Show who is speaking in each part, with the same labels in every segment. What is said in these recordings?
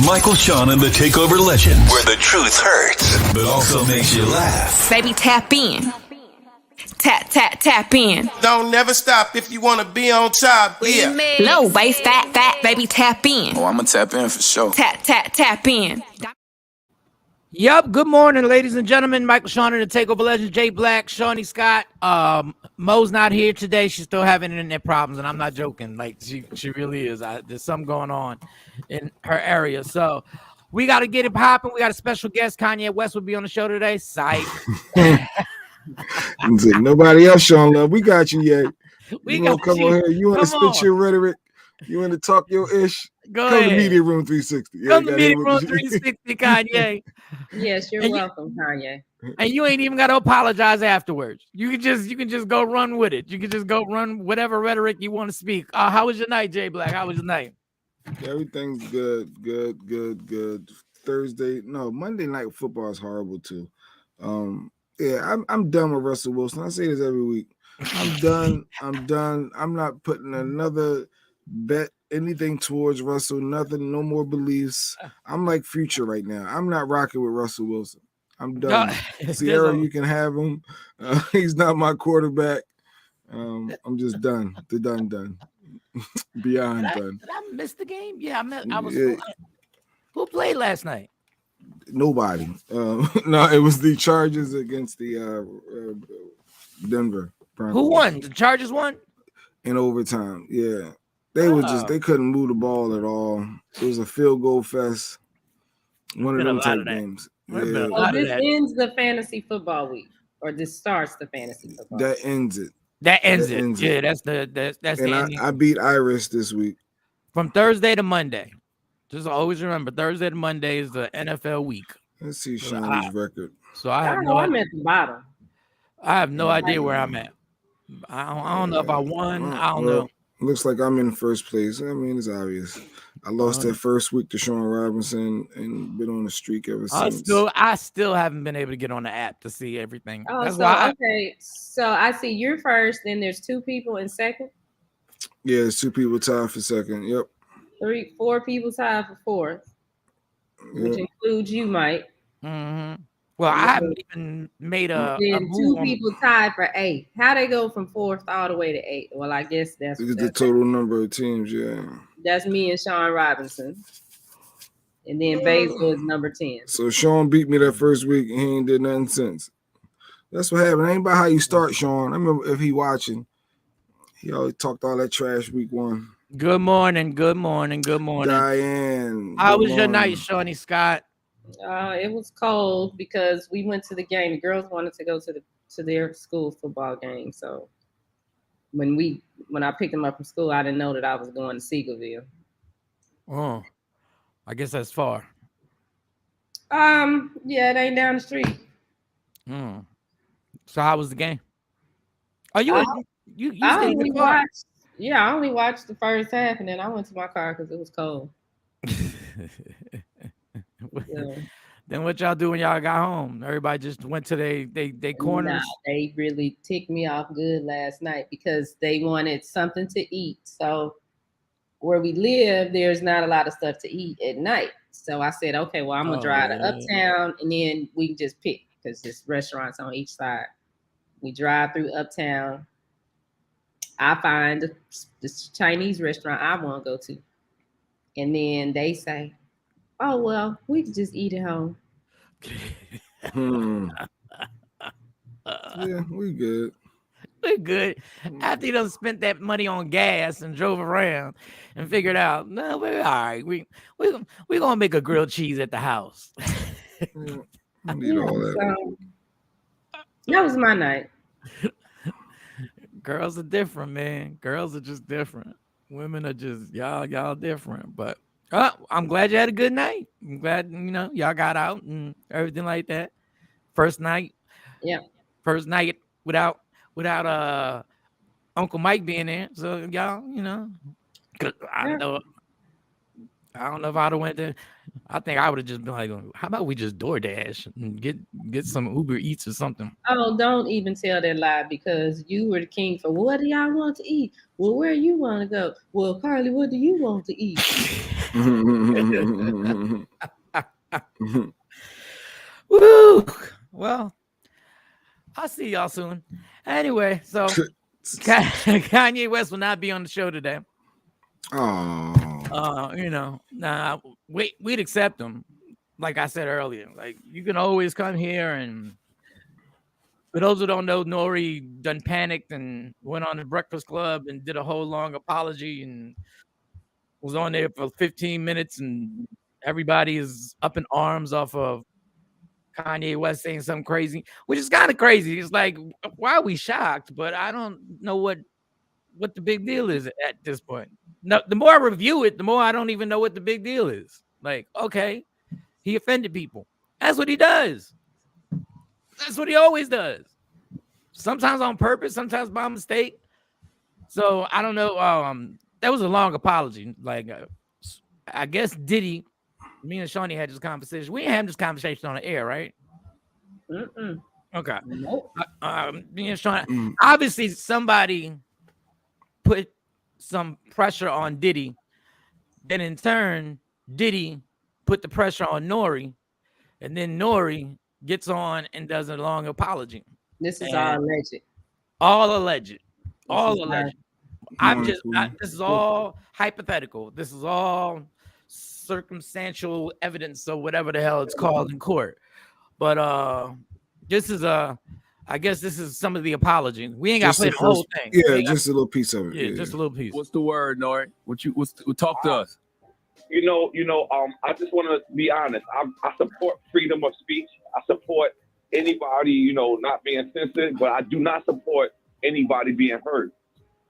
Speaker 1: Michael, Shawn, and the Takeover legend, where the truth hurts, but also makes you laugh.
Speaker 2: Baby, tap in. Tap in.
Speaker 3: Don't never stop if you want to be on top. Yeah.
Speaker 2: Low waist, fat, baby, tap in.
Speaker 4: Oh, I'm going to tap in for sure.
Speaker 2: Tap in.
Speaker 5: Yup. Good morning, ladies and gentlemen. Michael, Shawn, and the Takeover legend, Jay Black, Shawnee Scott. Mo's not here today. She's still having internet problems, and I'm not joking. Like, she really is. There's something going on in her area. So we got to get it popping. We got a special guest. Kanye West will be on the show today. Psych.
Speaker 6: Nobody else showing love. We got you yet.
Speaker 5: We
Speaker 6: gonna come on here. You want to spit your rhetoric? You want to talk your ish?
Speaker 5: Go
Speaker 6: come
Speaker 5: ahead.
Speaker 6: to Media Room 360.
Speaker 5: Come to Media Room 360, Kanye.
Speaker 7: Yes, you're welcome, Kanye.
Speaker 5: And you ain't even got to apologize afterwards. You can just go run with it. You can just go run whatever rhetoric you want to speak. How was your night, Jay Black? How was your night?
Speaker 6: Everything's good. Monday night football is horrible too. Yeah, I'm done with Russell Wilson. I say this every week. I'm done. I'm not putting another bet anything towards Russell. Nothing. No more beliefs. I'm like Future right now. I'm not rocking with Russell Wilson. I'm done. Sierra, you can have him. He's not my quarterback. I'm just done. The done. Beyond done.
Speaker 5: Did I miss the game? Yeah, I was. Yeah. Who played last night?
Speaker 6: Nobody. No, it was the Chargers against the Denver Broncos.
Speaker 5: Who won? The Chargers won?
Speaker 6: In overtime, yeah. They couldn't move the ball at all. It was a field goal fest. One of them type games. Yeah.
Speaker 7: So this ends the fantasy football week, or this starts the fantasy football.
Speaker 6: That ends it.
Speaker 5: That ends it. Yeah, that's the
Speaker 6: and I beat Iris this week.
Speaker 5: From Thursday to Monday. Just always remember, Thursday to Monday is the NFL week.
Speaker 6: Let's see Shawnee's record.
Speaker 5: So I have
Speaker 7: I'm at the bottom.
Speaker 5: I have no idea where I'm at. I don't know if I won. I don't know.
Speaker 6: Looks like I'm in first place. I mean, it's obvious. I lost that first week to Shawn Robinson and been on a streak ever since.
Speaker 5: I still haven't been able to get on the app to see everything.
Speaker 7: Oh,
Speaker 5: That's
Speaker 7: okay. So I see you're first, then there's 2 people in second.
Speaker 6: Yeah, there's 2 people tied for second. Yep.
Speaker 7: 4 people tied for fourth, which includes you, Mike.
Speaker 5: Mm-hmm. Well, I haven't even made a.
Speaker 7: Then 2 people tied for 8th. How they go from 4th all the way to 8th? Well, I guess that's
Speaker 6: the total number of teams. Yeah.
Speaker 7: That's me and Shawn Robinson, and then Basil is number 10.
Speaker 6: So Shawn beat me that first week, and he ain't did nothing since. That's what happened. It ain't about how you start, Shawn. I remember if he watching, he always talked all that trash week 1.
Speaker 5: Good morning.
Speaker 6: Diane.
Speaker 5: How was your night, Shawnee Scott?
Speaker 7: It was cold because we went to the game. The girls wanted to go to their school football game. So when I picked them up from school, I didn't know that I was going to Seagoville.
Speaker 5: Oh, I guess that's far.
Speaker 7: Yeah, it ain't down the street.
Speaker 5: So how was the game? Oh, you
Speaker 7: only watched. Yeah, I only watched the first half, and then I went to my car because it was cold.
Speaker 5: Yeah. Then what y'all do when y'all got home? Everybody just went to they corners.
Speaker 7: Nah, they really ticked me off good last night because they wanted something to eat. So where we live, there's not a lot of stuff to eat at night. So I said, okay, well, I'm gonna drive to Uptown, and then we can just pick because there's restaurants on each side. We drive through Uptown. I find this Chinese restaurant I want to go to. And then they say, oh, well, we can just eat at home.
Speaker 6: Yeah, we good.
Speaker 5: We're good. After you done spent that money on gas and drove around and figured out, no, we're all right. We're going to make a grilled cheese at the house.
Speaker 6: I need all that.
Speaker 7: So, that was my night.
Speaker 5: Girls are different, man. Girls are just different. Women are just y'all different. But I'm glad you had a good night. I'm glad y'all got out and everything like that. First night.
Speaker 7: Yeah.
Speaker 5: First night without Uncle Mike being there. So y'all, I don't know if I'd have went there. I think I would have just been like, how about we just DoorDash and get some Uber Eats or something?
Speaker 7: Oh, don't even tell that lie because you were the king for what do y'all want to eat? Well, where you want to go? Well, Carly, what do you want to eat?
Speaker 5: Woo! Well, I'll see y'all soon. Anyway, so Kanye West will not be on the show today.
Speaker 6: Oh,
Speaker 5: We'd accept him. Like I said earlier, like you can always come here, and for those who don't know, Nori done panicked and went on the Breakfast Club and did a whole long apology and was on there for 15 minutes, and everybody is up in arms off of Kanye West saying something crazy, which is kind of crazy. It's like, why are we shocked? But I don't know what the big deal is at this point. No, the more I review it, the more I don't even know what the big deal is. Like, okay, he offended people. That's what he does. That's what he always does. Sometimes on purpose, sometimes by mistake. So I don't know. That was a long apology. Like, I guess Diddy, me and Shawnee had this conversation. We didn't have this conversation on the air, right?
Speaker 7: Mm-mm.
Speaker 5: Okay.
Speaker 7: Nope.
Speaker 5: Me and Shawnee. Obviously, somebody put some pressure on Diddy. Then in turn, Diddy put the pressure on Nori. And then Nori gets on and does a long apology.
Speaker 7: This is all alleged.
Speaker 5: All alleged. All alleged.
Speaker 6: Right.
Speaker 5: This is all hypothetical. This is all circumstantial evidence or whatever the hell it's called in court. But this is I guess this is some of the apology. We ain't got to play the whole thing.
Speaker 6: Yeah, just a little piece of it.
Speaker 5: Yeah, just a little piece.
Speaker 4: What's the word, Nori? Talk to us.
Speaker 8: I just want to be honest. I support freedom of speech. I support anybody, not being censored, but I do not support anybody being hurt.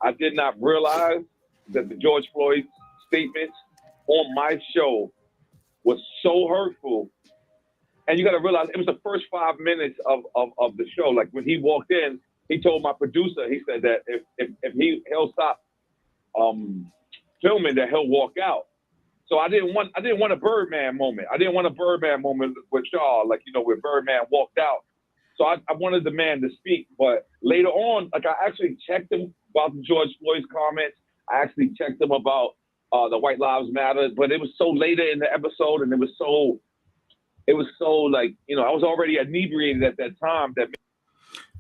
Speaker 8: I did not realize that the George Floyd statements on my show was so hurtful. And you got to realize it was the first 5 minutes of the show. Like when he walked in, he told my producer, he said that if he'll stop filming, that he'll walk out. So I didn't want a Birdman moment. I didn't want a Birdman moment with Shaw, like, where Birdman walked out. So I wanted the man to speak. But later on, like I actually checked him about the George Floyd's comments. I actually checked him about the White Lives Matter. But it was so later in the episode, and it was so like, I was already inebriated at that time.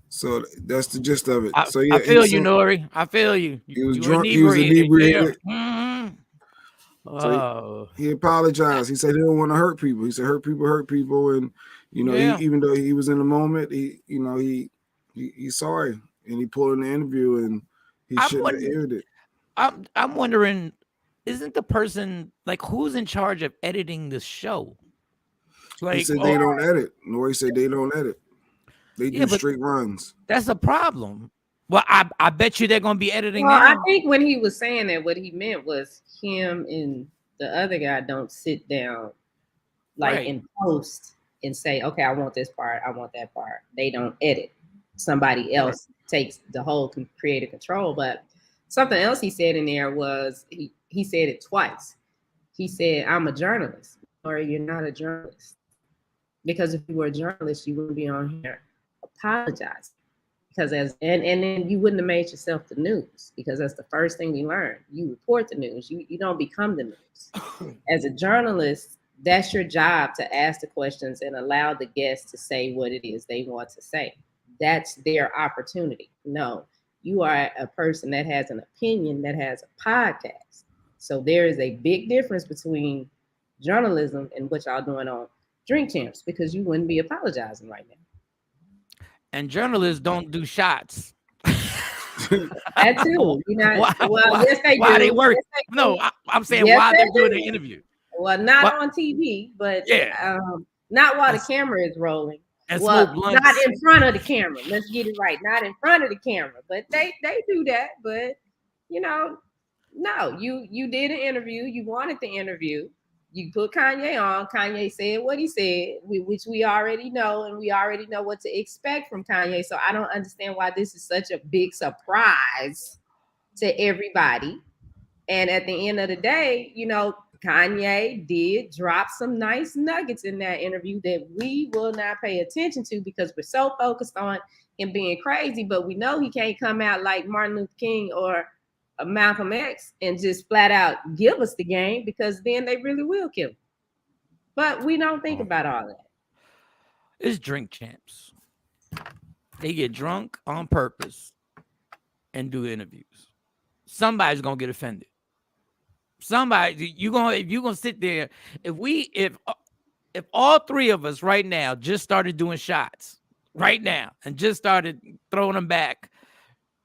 Speaker 6: So that's the gist of it.
Speaker 5: I feel you, Nori. I feel you.
Speaker 6: He was drunk. He was inebriated.
Speaker 5: Yeah.
Speaker 6: So he apologized. He said he didn't want to hurt people. He said hurt people, and he, even though he was in the moment, he's sorry, and he pulled in the interview, and he shouldn't have aired it.
Speaker 5: I'm wondering, isn't the person like who's in charge of editing the show? Like,
Speaker 6: he said they don't edit. Nori said they don't edit. They do straight runs.
Speaker 5: That's a problem. Well, I bet you they're going to be editing.
Speaker 7: Well,
Speaker 5: now.
Speaker 7: I think when he was saying that, what he meant was him and the other guy don't sit down in post and say, okay, I want this part, I want that part. They don't edit. Somebody else takes the whole creative control. But something else he said in there was, he said it twice. He said, I'm a journalist. Or you're not a journalist. Because if you were a journalist, you wouldn't be on here apologizing. Because and then you wouldn't have made yourself the news, because that's the first thing we learn. You report the news. You don't become the news. As a journalist, that's your job, to ask the questions and allow the guests to say what it is they want to say. That's their opportunity. No, you are a person that has an opinion, that has a podcast. So there is a big difference between journalism and what y'all doing on Drink Champs, because you wouldn't be apologizing right now.
Speaker 5: And journalists don't do shots.
Speaker 7: That too. Yes, they do.
Speaker 5: Why they work? Yes, they no, I'm saying why they're doing the interview.
Speaker 7: Well, not on TV, but not while the camera is rolling.
Speaker 5: Not
Speaker 7: in front of the camera. Let's get it right. Not in front of the camera, but they do that. But no, you did an interview. You wanted the interview. You put Kanye on. Kanye said what he said, which we already know, and we already know what to expect from Kanye. So I don't understand why this is such a big surprise to everybody. And at the end of the day, Kanye did drop some nice nuggets in that interview that we will not pay attention to because we're so focused on him being crazy. But we know he can't come out like Martin Luther King or Malcolm X and just flat out give us the game, because then they really will kill him. But we don't think about all that.
Speaker 5: It's drink champs. They get drunk on purpose and do interviews. Somebody's gonna get offended. Somebody, if you're gonna sit there, if all three of us right now just started doing shots right now and just started throwing them back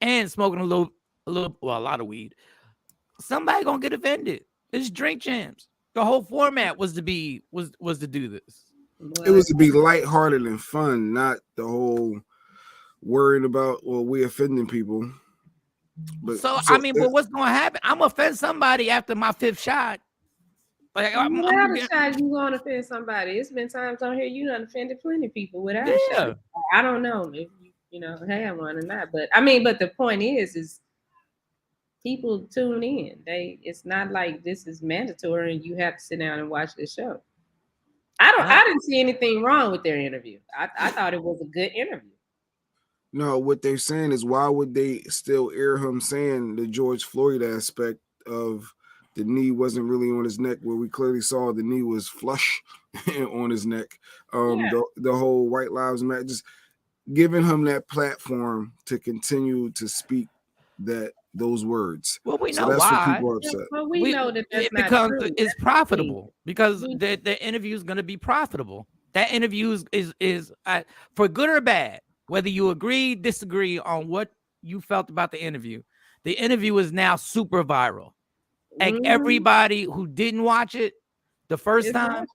Speaker 5: and smoking a lot of weed, somebody gonna get offended. It's drink champs. The whole format was to do this.
Speaker 6: It was to be lighthearted and fun, not the whole worrying about we offending people. But
Speaker 5: but what's gonna happen? I'm gonna offend somebody after my fifth shot. Like
Speaker 7: without a shot, you gonna offend somebody. It's been times on here you done offended plenty of people without a shot. I don't know if you had one or not, but the point is people tune in. It's not like this is mandatory and you have to sit down and watch the show. I didn't see anything wrong with their interview. I thought it was a good interview.
Speaker 6: No, what they're saying is, why would they still air him saying the George Floyd aspect of the knee wasn't really on his neck, where we clearly saw the knee was flush on his neck. The whole White Lives Matter, just giving him that platform to continue to speak those words.
Speaker 5: Well, we know
Speaker 6: that's
Speaker 5: why.
Speaker 6: What people are upset.
Speaker 7: Well, we know that that's not true.
Speaker 5: It's profitable because the interview is going to be profitable. That interview is for good or bad, whether you agree, disagree on what you felt about the interview is now super viral. Like everybody who didn't watch it the first time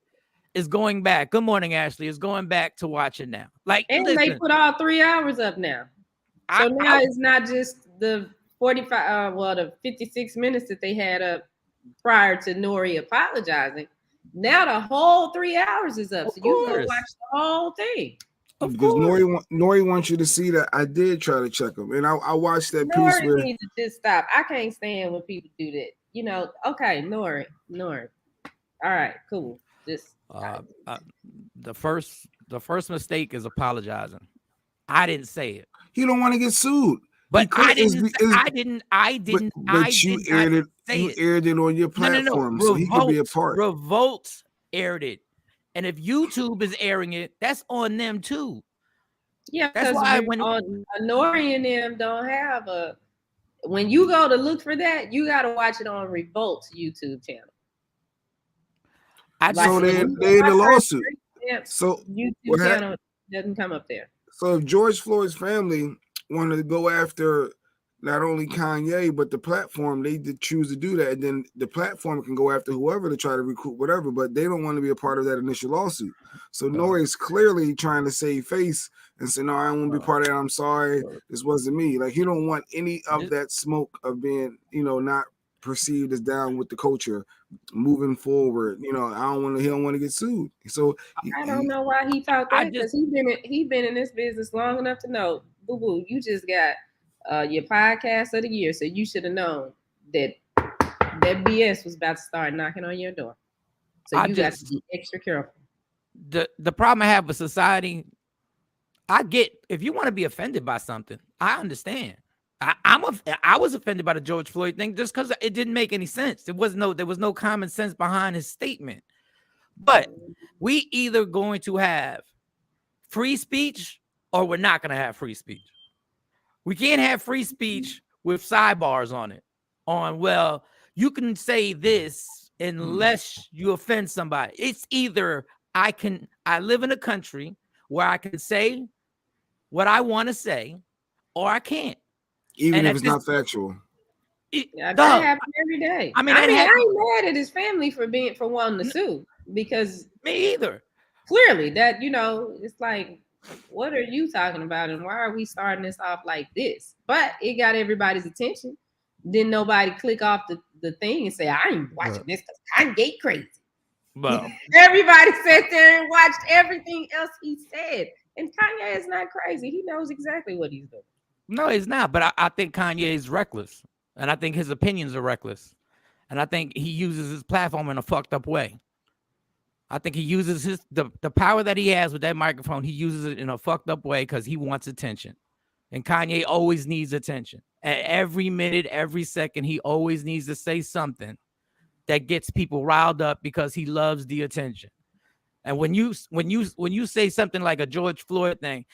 Speaker 5: is going back. Good morning, Ashley. Is going back to watch it now.
Speaker 7: And they put all 3 hours up now. So now it's not just the 45, the 56 minutes that they had up prior to Nori apologizing. Now the whole 3 hours is up. So you can watch the whole thing.
Speaker 6: Because Nori wants you to see that I did try to check him, and I watched that piece where
Speaker 7: needs to just stop. I can't stand when people do that. Okay, Nori. All right, cool. Just
Speaker 5: the first mistake is apologizing. I didn't say it.
Speaker 6: He don't want to get sued.
Speaker 5: But I didn't.
Speaker 6: But you aired it. You aired it on your platform,
Speaker 5: no.
Speaker 6: so he could be a part.
Speaker 5: Revolt aired it, and if YouTube is airing it, that's on them too.
Speaker 7: Yeah, that's why when Nori and them don't have a. When you go to look for that, you got to watch it on Revolt's YouTube channel.
Speaker 6: So they're in the lawsuit. So
Speaker 7: YouTube channel doesn't come up there.
Speaker 6: So if George Floyd's family wanted to go after not only Kanye but the platform, they did choose to do that, and then the platform can go after whoever to try to recruit whatever. But they don't want to be a part of that initial lawsuit. So Nori is clearly trying to save face and say, "No, I don't want to be part of that. I'm sorry, this wasn't me." Like he don't want any of that smoke of being, not perceived as down with the culture moving forward. He don't want to get sued. So
Speaker 7: I don't know why he thought that, because he been in this business long enough to know, boo boo, you just got your podcast of the year, so you should have known that BS was about to start knocking on your door. So you got to be extra careful.
Speaker 5: The problem I have with society, I get if you want to be offended by something, I understand. I was offended by the George Floyd thing just because it didn't make any sense. There was no common sense behind his statement. But we either going to have free speech or we're not going to have free speech. We can't have free speech with sidebars on it. Well, you can say this unless you offend somebody. It's either I live in a country where I can say what I want to say, or I can't.
Speaker 6: Even if it's not factual.
Speaker 7: That happens every day. I ain't mad at his family for wanting to sue, because
Speaker 5: me either.
Speaker 7: Clearly, that it's like, what are you talking about, and why are we starting this off like this? But it got everybody's attention. Then nobody click off the thing and say, I ain't watching this because Kanye crazy.
Speaker 5: Well,
Speaker 7: everybody sat there and watched everything else he said, and Kanye is not crazy. He knows exactly what he's doing.
Speaker 5: No, he's not. But I think Kanye is reckless, and I think his opinions are reckless, and I think he uses his platform in a fucked up way. I think he uses the power that he has with that microphone. He uses it in a fucked up way because he wants attention. And Kanye always needs attention. At every minute, every second, he always needs to say something that gets people riled up because he loves the attention. And when you say something like a George Floyd thing,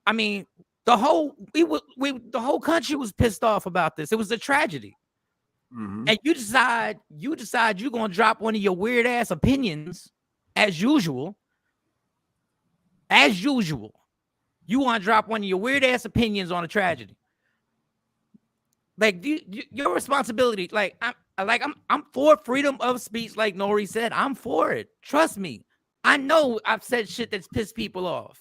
Speaker 5: I mean, the whole country was pissed off about this. It was a tragedy.
Speaker 6: Mm-hmm.
Speaker 5: And you decide you're gonna drop one of your weird ass opinions as usual. As usual, you want to drop one of your weird ass opinions on a tragedy. Like your responsibility. Like I'm for freedom of speech. Like Nori said, I'm for it. Trust me. I know I've said shit that's pissed people off.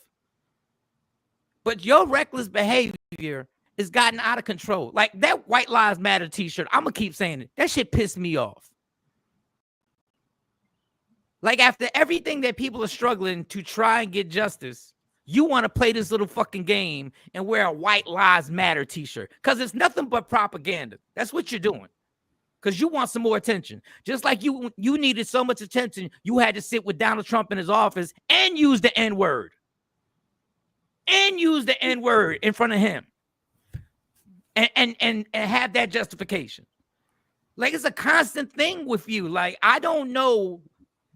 Speaker 5: But your reckless behavior has gotten out of control. Like that White Lives Matter t-shirt, I'm going to keep saying it. That shit pissed me off. Like after everything that people are struggling to try and get justice, you want to play this little fucking game and wear a White Lives Matter t-shirt because it's nothing but propaganda. That's what you're doing. Because you want some more attention. Just like you needed so much attention, you had to sit with Donald Trump in his office and use the N-word. And use the N-word in front of him. And have that justification. Like it's a constant thing with you. Like I don't know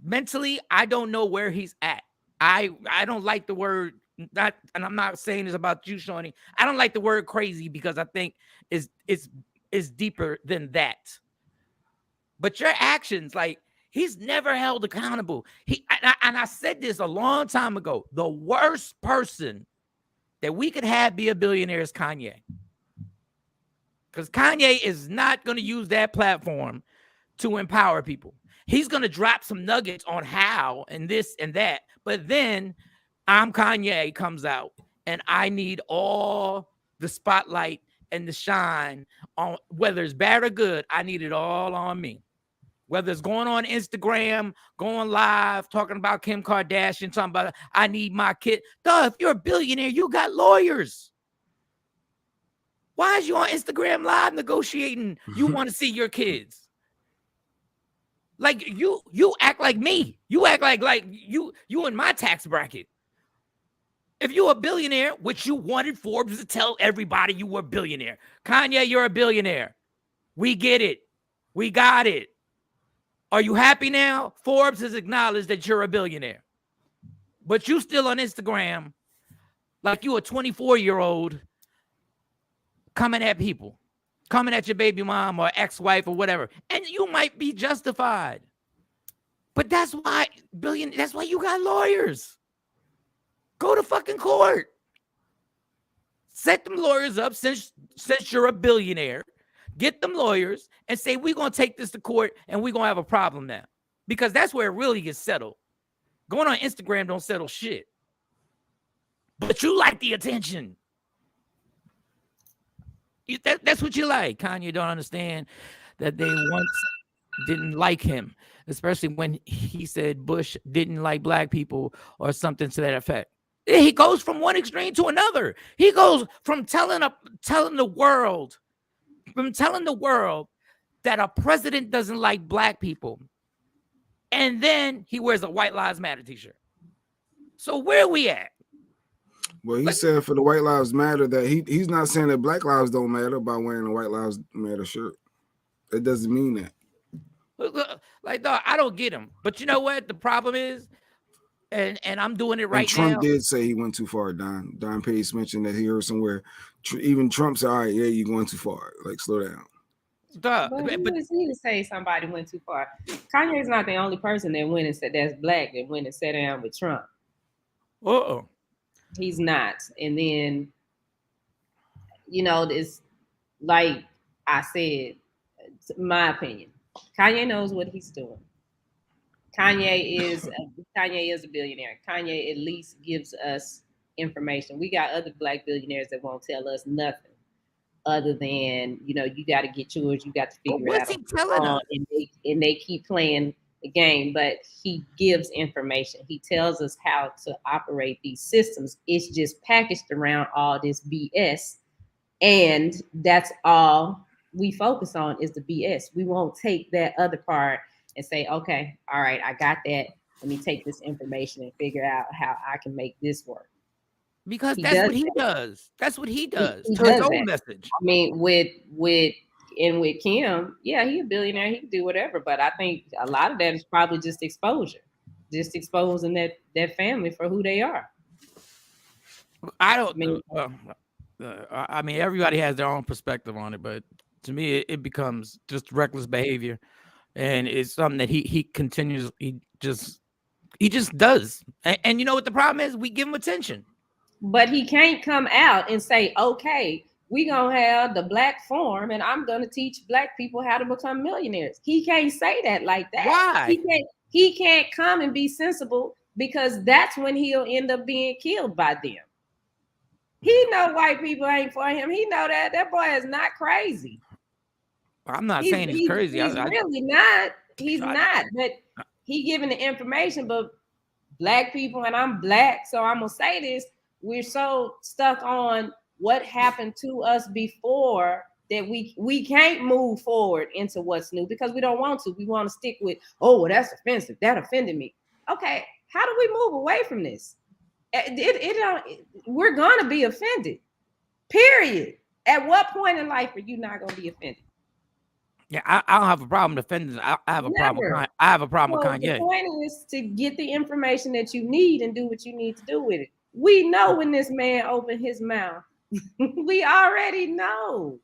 Speaker 5: mentally, I don't know where he's at. I don't like the word that, and I'm not saying this about you, Shawnee. I don't like the word crazy because I think it's deeper than that. But your actions, like he's never held accountable. And I said this a long time ago. The worst person that we could have be a billionaire is Kanye. Because Kanye is not going to use that platform to empower people. He's going to drop some nuggets on how and this and that. But then I'm Kanye comes out and I need all the spotlight and the shine on whether it's bad or good. I need it all on me. Whether it's going on Instagram, going live, talking about Kim Kardashian, talking about I need my kid. Duh, if you're a billionaire, you got lawyers. Why is you on Instagram live negotiating? You want to see your kids. Like you act like me. You act like you in my tax bracket. If you're a billionaire, which you wanted Forbes to tell everybody you were a billionaire. Kanye, you're a billionaire. We get it. We got it. Are you happy now? Forbes has acknowledged that you're a billionaire. But you still on Instagram like you a 24-year-old coming at people, coming at your baby mom or ex-wife or whatever. And you might be justified. But that's why you got lawyers. Go to fucking court. Set them lawyers up since you're a billionaire. Get them lawyers and say, we're going to take this to court and we're going to have a problem now. Because that's where it really gets settled. Going on Instagram don't settle shit. But you like the attention. That's what you like. Kanye don't understand that they once didn't like him, especially when he said Bush didn't like black people or something to that effect. He goes from one extreme to another. He goes from telling the world that a president doesn't like black people, and then he wears a White Lives Matter t-shirt. So where are we at?
Speaker 6: Well, he said for the White Lives Matter that he's not saying that black lives don't matter by wearing a White Lives Matter shirt. That doesn't mean that.
Speaker 5: Like, dog, I don't get him. But you know what? The problem is, and I'm doing it right now.
Speaker 6: Trump did say he went too far, Don. Don Pace mentioned that he heard somewhere. Even Trump said, all right, yeah, you're going too far. Like, slow down.
Speaker 7: But he to say somebody went too far. Kanye's not the only person that went and said that's black that went and sat down with Trump.
Speaker 5: Uh-oh.
Speaker 7: He's not. And then, it's like I said, my opinion. Kanye knows what he's doing. Kanye is a billionaire. Kanye at least gives us information. We got other black billionaires that won't tell us nothing other than, you got to get yours. You got to figure it out.
Speaker 5: What's he telling us?
Speaker 7: And they keep playing the game, but he gives information. He tells us how to operate these systems. It's just packaged around all this BS. And that's all we focus on is the BS. We won't take that other part and say, okay, all right, I got that. Let me take this information and figure out how I can make this work.
Speaker 5: Because
Speaker 7: He
Speaker 5: that's
Speaker 7: does
Speaker 5: what he
Speaker 7: that.
Speaker 5: does. That's what he does
Speaker 7: He
Speaker 5: to his
Speaker 7: does
Speaker 5: own
Speaker 7: that.
Speaker 5: message.
Speaker 7: I mean, with Kim, yeah, he a billionaire. He can do whatever. But I think a lot of that is probably just exposure, just exposing that family for who they are.
Speaker 5: I don't.
Speaker 7: I mean,
Speaker 5: I mean, everybody has their own perspective on it, but to me, it becomes just reckless behavior, and it's something that he continues. He just does. And you know what the problem is? We give him attention.
Speaker 7: but he can't come out and say, okay, we gonna have the Black Forum and I'm gonna teach Black people how to become millionaires. He can't say that like that.
Speaker 5: Why?
Speaker 7: He can't come and be sensible, because that's when he'll end up being killed by them. He know white people ain't for him. He know that boy is not crazy.
Speaker 5: I'm not saying he's crazy.
Speaker 7: He's really not. He's not. But he giving the information. But Black people, and I'm Black, so I'm gonna say this: we're so stuck on what happened to us before that we can't move forward into what's new, because we don't want to. We want to stick with, oh, well, that's offensive. That offended me. Okay, how do we move away from this? We're gonna be offended. Period. At what point in life are you not gonna be offended?
Speaker 5: Yeah, I don't have a problem defending. I have a problem. I have a problem with Kanye.
Speaker 7: The point is to get the information that you need and do what you need to do with it. We know when this man opened his mouth, we already know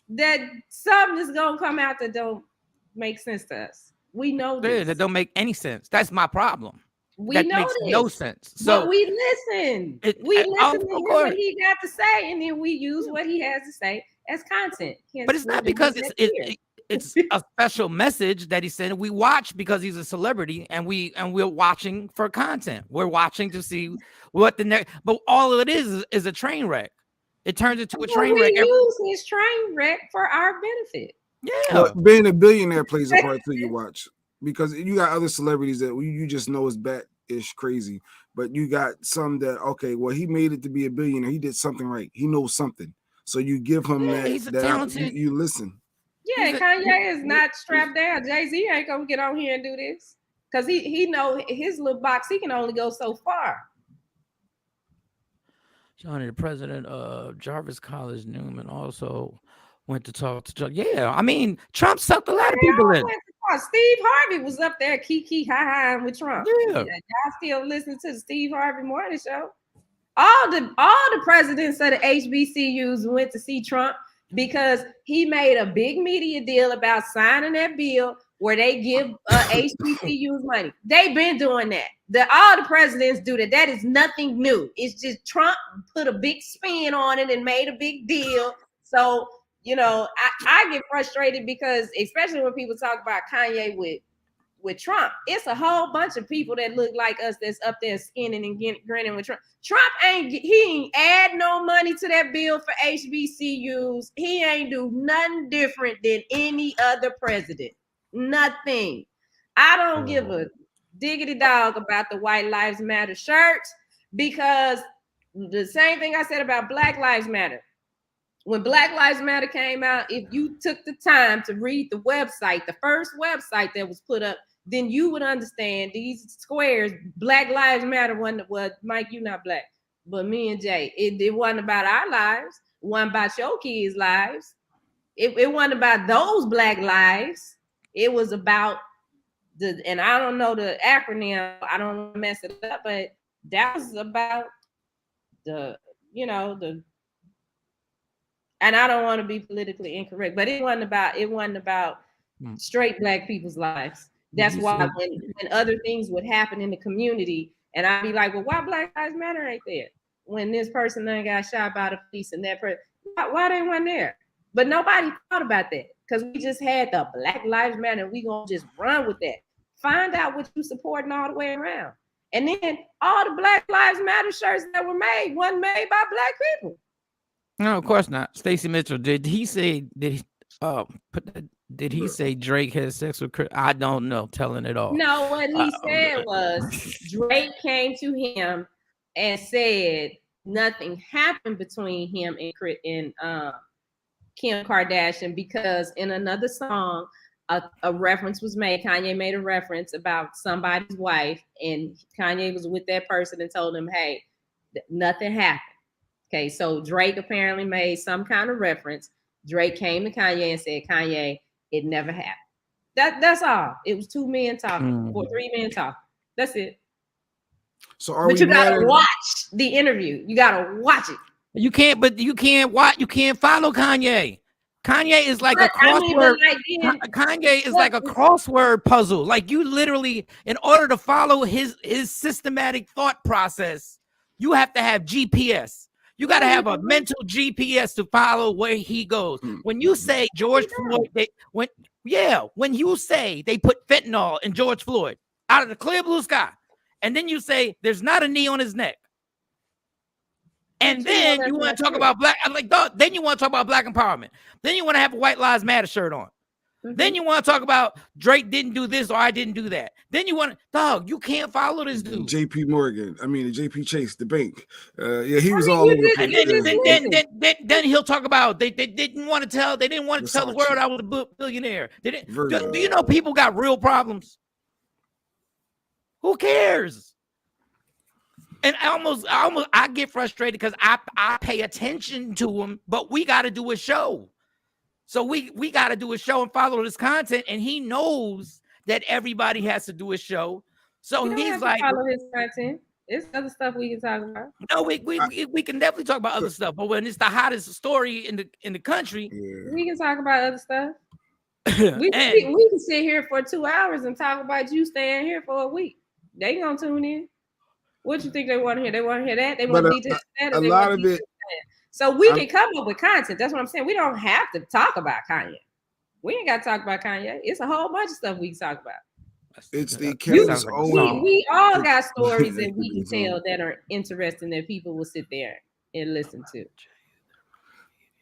Speaker 7: that something is gonna come out that don't make sense to us. We know this.
Speaker 5: That don't make any sense. That's my problem.
Speaker 7: That
Speaker 5: makes no sense. So
Speaker 7: but we listen. We listen to hear what he got to say, and then we use what he has to say as content.
Speaker 5: But it's not because it's a special message that he sent. We watch because he's a celebrity, and we're watching for content. We're watching to see what the next. But all of it is a train wreck. It turns into a train wreck.
Speaker 7: We use his train wreck for our benefit.
Speaker 5: Yeah,
Speaker 6: well, being a billionaire plays a part too. You watch, because you got other celebrities that you just know is bat-ish crazy, but you got some that, okay, well, he made it to be a billionaire. He did something right. He knows something. So you give him that.
Speaker 5: He's talented.
Speaker 6: You listen.
Speaker 7: Yeah, Kanye is not strapped down. Jay-Z ain't gonna get on here and do this, because he know his little box. He can only go so far.
Speaker 5: Johnny, the president of Jarvis College, Newman, also went to talk to John. Yeah, I mean, Trump sucked a lot of people in.
Speaker 7: Steve Harvey was up there kiki ha with Trump.
Speaker 5: Yeah.
Speaker 7: Y'all still listen to the Steve Harvey Morning Show? All the presidents of the HBCUs went to see Trump because he made a big media deal about signing that bill where they give HBCUs money. They've been doing that. All the presidents do that. That is nothing new. It's just Trump put a big spin on it and made a big deal. So, you know, I get frustrated because, especially when people talk about Kanye with Trump, it's a whole bunch of people that look like us that's up there skinning and grinning with Trump. Trump ain't add no money to that bill for HBCUs. He ain't do nothing different than any other president. Nothing. I don't give a diggity dog about the White Lives Matter shirts, because the same thing I said about Black Lives Matter. When Black Lives Matter came out, if you took the time to read the website, the first website that was put up, then you would understand these squares. Black Lives Matter wasn't, well, Mike, you not Black, but me and Jay, it wasn't about our lives. It wasn't about your kids' lives. It wasn't about those Black lives. It was about and I don't know the acronym, I don't want to mess it up, but that was about and I don't want to be politically incorrect, but it wasn't about straight Black people's lives. That's why when other things would happen in the community, and I'd be like, well, why Black Lives Matter ain't there? When this person then got shot by the police and that person, why they weren't there? But nobody thought about that, because we just had the Black Lives Matter, and we gonna just run with that. Find out what you supporting all the way around. And then all the Black Lives Matter shirts that were made wasn't made by Black people.
Speaker 5: No, of course not. Stacey Mitchell, did he say Drake had sex with Chris? I don't know, telling it all.
Speaker 7: No, what he said was Drake came to him and said nothing happened between him and Kim Kardashian, because in another song, a reference was made. Kanye made a reference about somebody's wife, and Kanye was with that person and told him, hey, Nothing happened. Okay, so Drake apparently made some kind of reference. Drake came to Kanye and said, Kanye, it never happened. That's all. It was 2 men talking, or 3 men talking. That's it.
Speaker 6: So are
Speaker 7: but
Speaker 6: we
Speaker 7: you
Speaker 6: mad
Speaker 7: gotta
Speaker 6: at-
Speaker 7: watch the interview. You gotta watch it.
Speaker 5: You can't follow Kanye. Kanye is like a crossword. Kanye is like a crossword puzzle. Like you literally, in order to follow his systematic thought process, you have to have GPS. You got to have a mental GPS to follow where he goes. When you say George Floyd, when you say they put fentanyl in George Floyd out of the clear blue sky, and then you say there's not a knee on his neck. And then you want to talk about black, then you want to talk about black empowerment. Then you want to have a White Lives Matter shirt on. Then you want to talk about Drake didn't do this or I didn't do that. Then you want to, you can't follow this dude.
Speaker 6: JP Chase, the bank. He was all over the
Speaker 5: place. Then he'll talk about they didn't want to tell the world I was a billionaire. Do you know people got real problems? Who cares? And I get frustrated because I pay attention to him, but we got to do a show. So we got to do a show and follow this content. And he knows that everybody has to do a show. So he's like,
Speaker 7: follow his content. It's other stuff we can talk about.
Speaker 5: No, we can definitely talk about other stuff. But when it's the hottest story in the country,
Speaker 7: we can talk about other stuff. we can sit here for 2 hours and talk about you staying here for a week. They gonna tune in. What you think they want to hear? They want to hear that. They want to be that.
Speaker 6: A lot of it.
Speaker 7: So we can come up with content. That's what I'm saying. We don't have to talk about Kanye. We ain't got to talk about Kanye. It's a whole bunch of stuff we can talk about.
Speaker 6: It's the Candace Owens.
Speaker 7: We all got stories that we can tell that are interesting that people will sit there and listen to.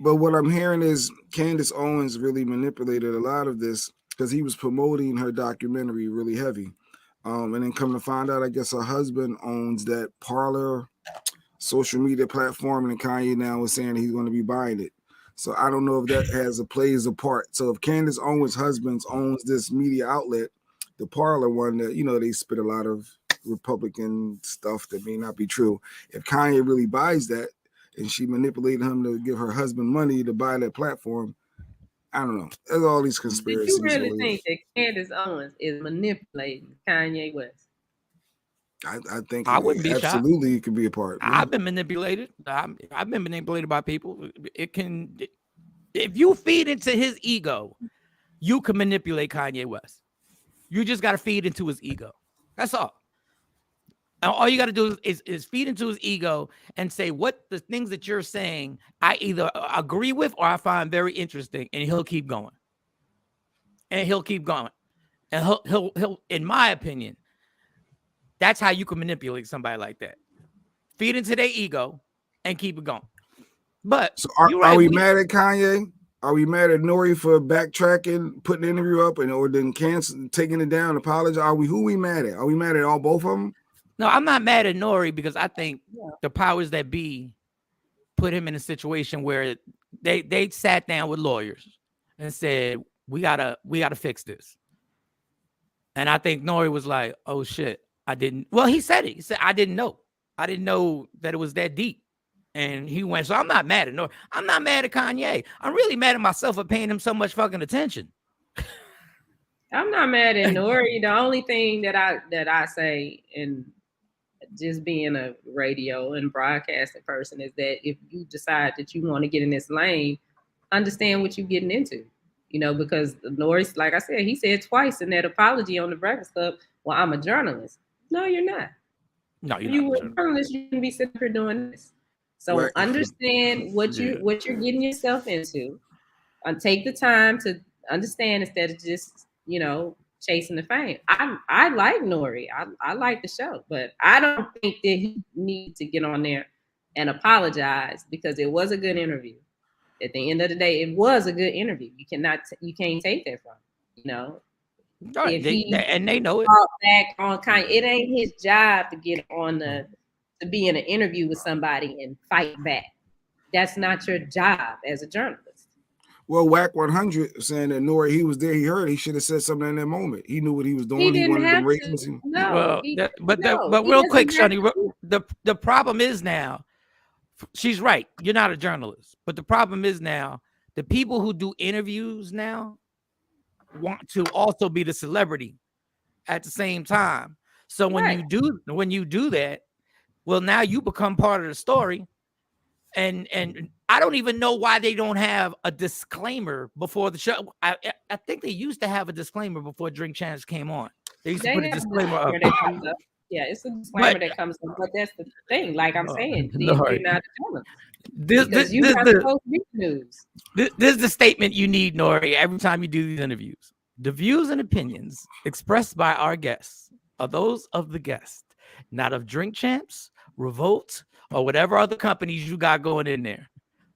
Speaker 6: But what I'm hearing is Candace Owens really manipulated a lot of this because he was promoting her documentary really heavy. And then come to find out, I guess her husband owns that Parler social media platform, and Kanye now is saying he's going to be buying it. So I don't know if that plays a part. So if Candace Owens' husband owns this media outlet, the Parler one that, they spit a lot of Republican stuff that may not be true. If Kanye really buys that and she manipulated him to give her husband money to buy that platform, I don't know. There's all these conspiracies.
Speaker 7: Do you really think that Candace Owens is manipulating Kanye West?
Speaker 6: I think
Speaker 5: I wouldn't be
Speaker 6: absolutely
Speaker 5: shocked.
Speaker 6: It could be a part.
Speaker 5: I've been manipulated. I've been manipulated by people. If you feed into his ego, you can manipulate Kanye West. You just got to feed into his ego. That's all. And all you got to do is feed into his ego and say what the things that you're saying I either agree with or I find very interesting, and he'll keep going. And he'll in my opinion, that's how you can manipulate somebody like that. Feed into their ego and keep it going. But
Speaker 6: so are we mad at Kanye? Are we mad at Nori for backtracking, putting the interview up, or then taking it down, apologize? Who we mad at? Are we mad at both of them?
Speaker 5: No, I'm not mad at Nori because I think the powers that be put him in a situation where they sat down with lawyers and said, we gotta fix this. And I think Nori was like, oh shit, I didn't. Well, he said it. He said, I didn't know that it was that deep. And he went, so I'm not mad at Nori. I'm not mad at Kanye. I'm really mad at myself for paying him so much fucking attention.
Speaker 7: I'm not mad at Nori. The only thing that I say, and just being a radio and broadcasting person, is that if you decide that you want to get in this lane, understand what you're getting into, because Nori, like I said, he said twice in that apology on the Breakfast Club, well, I'm a journalist. No, you're not.
Speaker 5: No,
Speaker 7: you were a journalist. You shouldn't be sitting here doing this. So right. Understand what you're getting yourself into, and take the time to understand instead of just, chasing the fame. I like Nori. I like the show, but I don't think that he needs to get on there and apologize because it was a good interview. At the end of the day, it was a good interview. You can't take that from him,
Speaker 5: Right. And they know it.
Speaker 7: Back on Kanye, it ain't his job to get on to be in an interview with somebody and fight back. That's not your job as a journalist.
Speaker 6: Well, Whack 100 saying that Nori, he was there, he heard, he should have said something in that moment. He knew what he was doing.
Speaker 7: He didn't
Speaker 6: wanted
Speaker 7: have
Speaker 6: them ratings.
Speaker 7: to. No,
Speaker 5: Well,
Speaker 7: he,
Speaker 5: but
Speaker 7: no, he
Speaker 5: real
Speaker 7: doesn't
Speaker 5: quick,
Speaker 7: have
Speaker 5: Shani,
Speaker 7: to.
Speaker 5: the problem is now, she's right. You're not a journalist, but the problem is now the people who do interviews now want to also be the celebrity at the same time. So when
Speaker 7: Right.
Speaker 5: you do that, well, now you become part of the story. And I don't even know why they don't have a disclaimer before the show. I think they used to have a disclaimer before Drink Champs came on. They used to put a
Speaker 7: have
Speaker 5: disclaimer
Speaker 7: disclaimer
Speaker 5: up.
Speaker 7: that comes up. Yeah, it's a disclaimer that comes up. But that's the thing. Like I'm saying, you're not a journalist. Because you're not supposed to be news.
Speaker 5: This is the statement you need, Nori, every time you do these interviews. The views and opinions expressed by our guests are those of the guest, not of Drink Champs, Revolt, or whatever other companies you got going in there.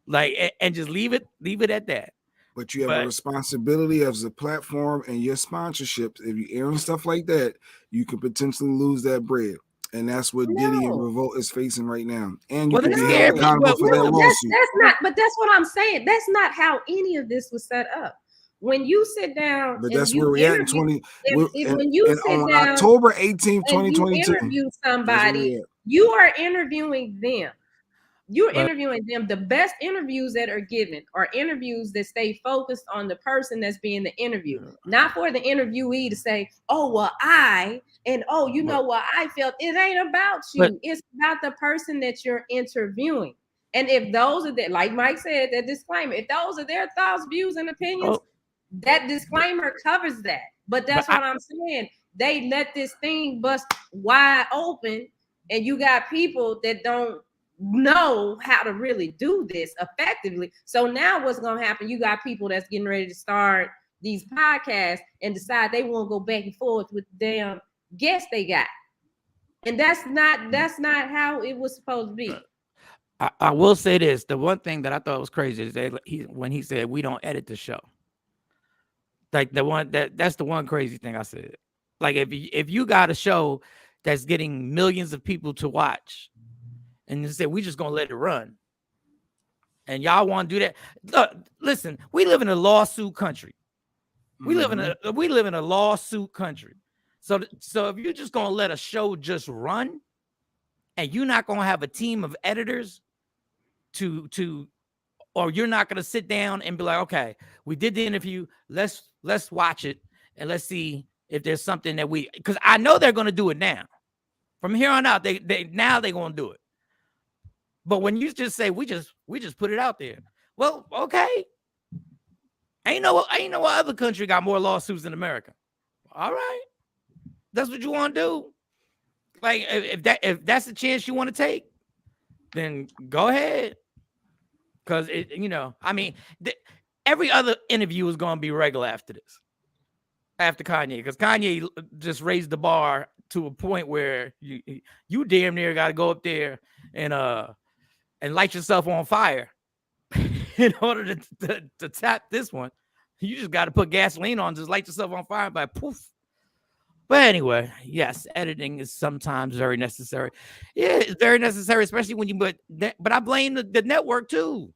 Speaker 5: Like, and just leave it at that.
Speaker 6: But you have a responsibility as a platform and your sponsorships. If you airing stuff like that, you could potentially lose that bread. And that's what Diddy and Revolt is facing right now. And you can be held accountable for that lawsuit.
Speaker 7: That's not, but that's what I'm saying. That's not how any of this was set up. When you sit down,
Speaker 6: but that's where we're at in 20.
Speaker 7: When you sit
Speaker 6: on
Speaker 7: down,
Speaker 6: October 18th, 2022,
Speaker 7: you interview somebody, you are interviewing them. You're interviewing them. The best interviews that are given are interviews that stay focused on the person that's being the interview, not for the interviewee to say, "Oh, well, you know what I felt." It ain't about you. It's about the person that you're interviewing. And if those are that, like Mike said, that disclaimer, if those are their thoughts, views, and opinions, that disclaimer covers that. But that's what I'm saying. They let this thing bust wide open, and you got people that don't know how to really do this effectively. So now what's going to happen? You got people that's getting ready to start these podcasts and decide they want to go back and forth with the damn guests they got. And that's not how it was supposed to be.
Speaker 5: I will say this. The one thing that I thought was crazy is that when he said we don't edit the show. Like that's the one crazy thing I said. Like if you got a show that's getting millions of people to watch, and you say we just gonna let it run, and y'all want to do that? Look, listen, we live in a lawsuit country. We live in a lawsuit country. So if you're just gonna let a show just run, and you're not gonna have a team of editors or you're not gonna sit down and be like, okay, we did the interview, let's watch it and let's see if there's something that because I know they're gonna do it now. From here on out, they're gonna do it. But when you just say we just put it out there, well, okay. Ain't no other country got more lawsuits than America. All right, that's what you want to do. Like if that's the chance you want to take, then go ahead. Because every other interview is going to be regular after this, after Kanye, because Kanye just raised the bar to a point where you damn near got to go up there and light yourself on fire in order to tap this one. You just got to put gasoline on, just light yourself on fire by poof. But anyway, yes, editing is sometimes very necessary. Yeah, it's very necessary, especially when but I blame the network too.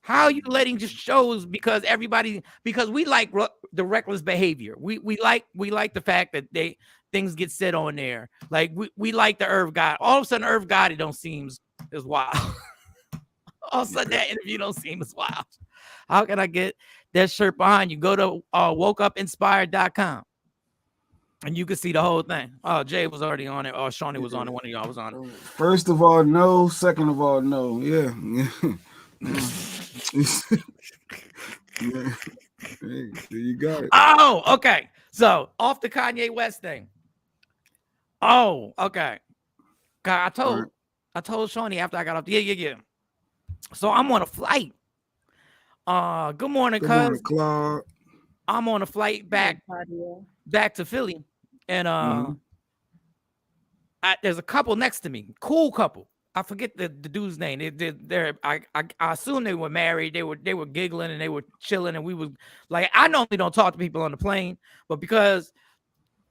Speaker 5: How are you letting just shows because we like the reckless behavior. We like the fact that things get said on there. Like we like the Irv Gotti. All of a sudden, Irv Gotti don't seem as wild. All of a sudden, that interview don't seem as wild. How can I get that shirt behind you? Go to wokeupinspired.com. And you can see the whole thing. Oh, Jay was already on it. Or Shawnee was on it. One of y'all was on it.
Speaker 6: First of all, no. Second of all, no. Yeah. Yeah. Hey, there you got it.
Speaker 5: Oh, okay. So off the Kanye West thing. Oh, okay. I told Shawnee after I got off. Yeah. So I'm on a flight. Good morning, cuz.
Speaker 6: Claude.
Speaker 5: I'm on a flight back to Philly. And there's a couple next to me, cool couple. I forget the dude's name. I assume they were married. They were giggling and they were chilling. And we was like, I normally don't talk to people on the plane, but because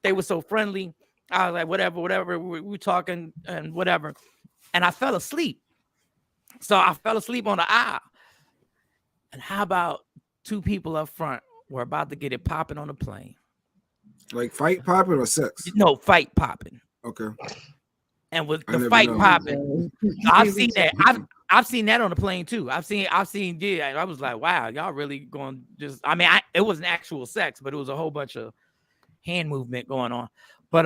Speaker 5: they were so friendly, I was like, whatever. We were talking and whatever. And I fell asleep. So I fell asleep on the aisle. And how about two people up front were about to get it popping on the plane.
Speaker 6: Like fight popping or sex?
Speaker 5: No, fight popping.
Speaker 6: Okay.
Speaker 5: And with the fight popping, I've seen that. I've seen that on the plane too. I've seen. Yeah, I was like, wow, y'all really going just. I mean, it wasn't actual sex, but it was a whole bunch of hand movement going on. But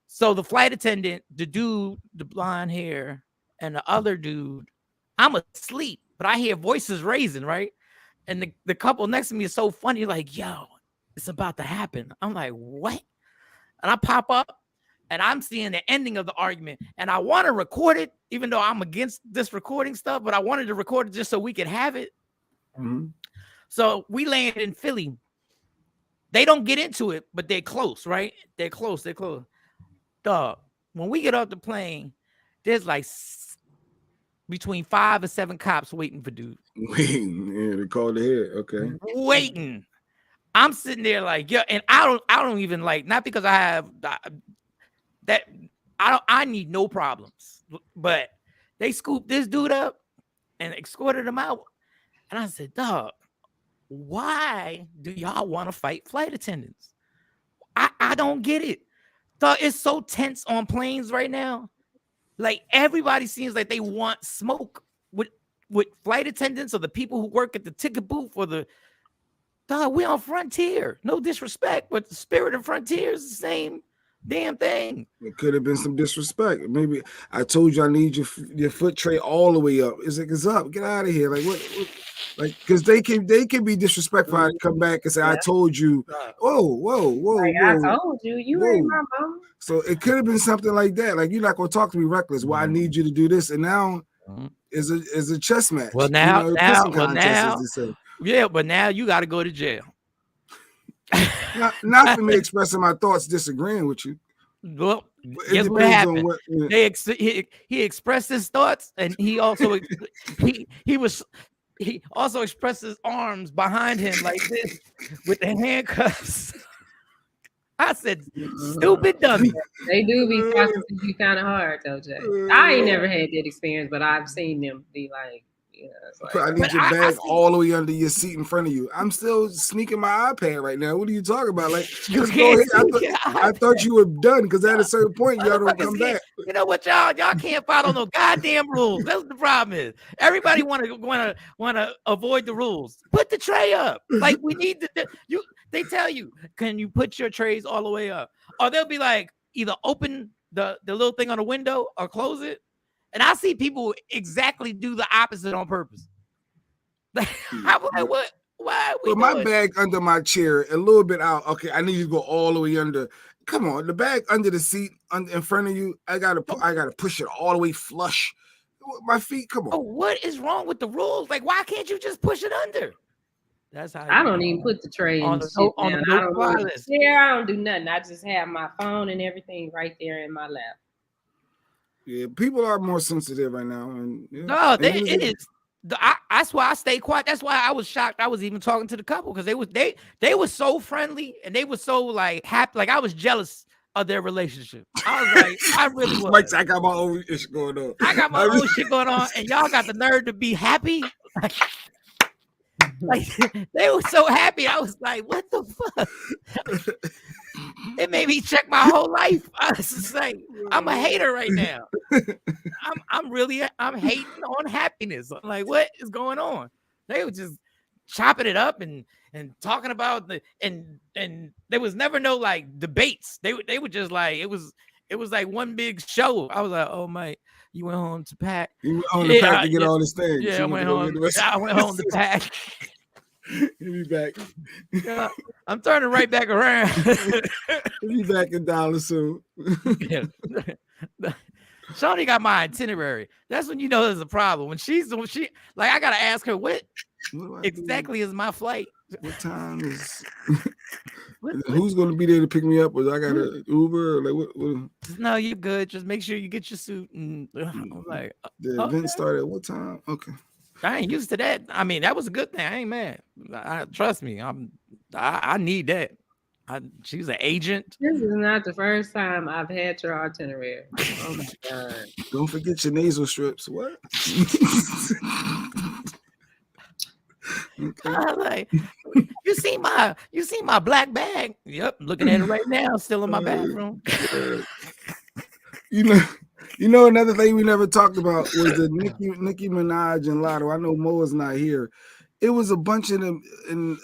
Speaker 5: so the flight attendant, the dude, the blonde hair, and the other dude, I'm asleep, but I hear voices raising, right? And the couple next to me is so funny, like, yo, it's about to happen. I'm like, what? And I pop up. And I'm seeing the ending of the argument, and I want to record it, even though I'm against this recording stuff, but I wanted to record it just so we could have it.
Speaker 6: Mm-hmm.
Speaker 5: So we land in Philly. They don't get into it, but they're close, right? They're close. Dog, when we get off the plane, there's like between 5 and 7 cops waiting for dude.
Speaker 6: Waiting, yeah, they called ahead. Okay.
Speaker 5: Waiting. I'm sitting there like, yeah, and I don't even like, not because I have that I need no problems, but they scooped this dude up and escorted him out. And I said, dog, why do y'all want to fight flight attendants? I don't get it. Dog, it's so tense on planes right now. Like everybody seems like they want smoke with flight attendants or the people who work at the ticket booth or the dog. We on Frontier. No disrespect, but the spirit of Frontier is the same damn thing.
Speaker 6: It could have been some disrespect. Maybe I told you I need your foot tray all the way up. It's like it's up. Get out of here. Like what like because they can be disrespectful. I come back and say, I told you. Whoa.
Speaker 7: Like, I told you, you ain't my mom.
Speaker 6: So it could have been something like that. Like you're not gonna talk to me reckless. Well, I need you to do this, and now is a chess match.
Speaker 5: Well, now, but now you got to go to jail.
Speaker 6: Not for me expressing my thoughts, disagreeing with you.
Speaker 5: Well, guess what happened? He expressed his thoughts, and he also he also expressed his arms behind him like this with the handcuffs. I said, stupid dummy.
Speaker 7: They do be prosecuting you kind of hard, though, Jay. I ain't never had that experience, but I've seen them be like, like,
Speaker 6: I need your bag all the way under your seat in front of you. I'm still sneaking my iPad right now. What are you talking about? Like, just go ahead. I thought you were done because at a certain point y'all don't come back.
Speaker 5: You know what, y'all can't follow no goddamn rules. That's what the problem is. Everybody want to avoid the rules. Put the tray up. Like we need to. They tell you, can you put your trays all the way up? Or they'll be like, either open the little thing on the window or close it. And I see people exactly do the opposite on purpose. I'm like, what? Why?
Speaker 6: But my bag under my chair, a little bit out. Okay, I need you to go all the way under. Come on, the bag under the seat, in front of you. I gotta push it all the way flush. My feet. Come on.
Speaker 5: Oh, what is wrong with the rules? Like, why can't you just push it under? That's how
Speaker 7: I don't even put the tray in the shit down. I don't do nothing. I just have my phone and everything right there in my lap.
Speaker 6: Yeah, people are more sensitive right now, and
Speaker 5: it is. That's why I stay quiet. That's why I was shocked. I was even talking to the couple because they were so friendly and they were so like happy. Like I was jealous of their relationship. I was like, I really was.
Speaker 6: Like, I got my own shit going on.
Speaker 5: I got my own shit going on, and y'all got the nerve to be happy. Like they were so happy. I was like, what the fuck? It made me check my whole life. I was just like, I'm a hater right now. I'm hating on happiness. I'm like, what is going on? They were just chopping it up and talking about and there was never no like debates. They were just like it was like one big show. I was like, oh my, you went home to pack.
Speaker 6: You went home to pack to get all this things.
Speaker 5: Yeah, I went home to pack.
Speaker 6: He'll be back.
Speaker 5: Yeah, I'm turning right back around.
Speaker 6: He'll be back in Dallas soon.
Speaker 5: Yeah. Shawnee got my itinerary. That's when you know there's a problem. When she like I gotta ask her what exactly is my flight.
Speaker 6: What time is who's gonna be there to pick me up? Or I got an Uber or like what?
Speaker 5: No, you're good. Just make sure you get your suit and I'm like
Speaker 6: the event started at what time? Okay.
Speaker 5: I ain't used to that. I mean, that was a good thing. I ain't mad. Trust me. I need that. She's an agent.
Speaker 7: This is not the first time I've had your itinerary. Oh my god!
Speaker 6: Don't forget your nasal strips. What? Okay.
Speaker 5: I'm like, you see my black bag? Yep, looking at it right now, still in my bathroom.
Speaker 6: You know, another thing we never talked about was the Nicki Minaj and Lotto. I know Mo is not here. It was a bunch of them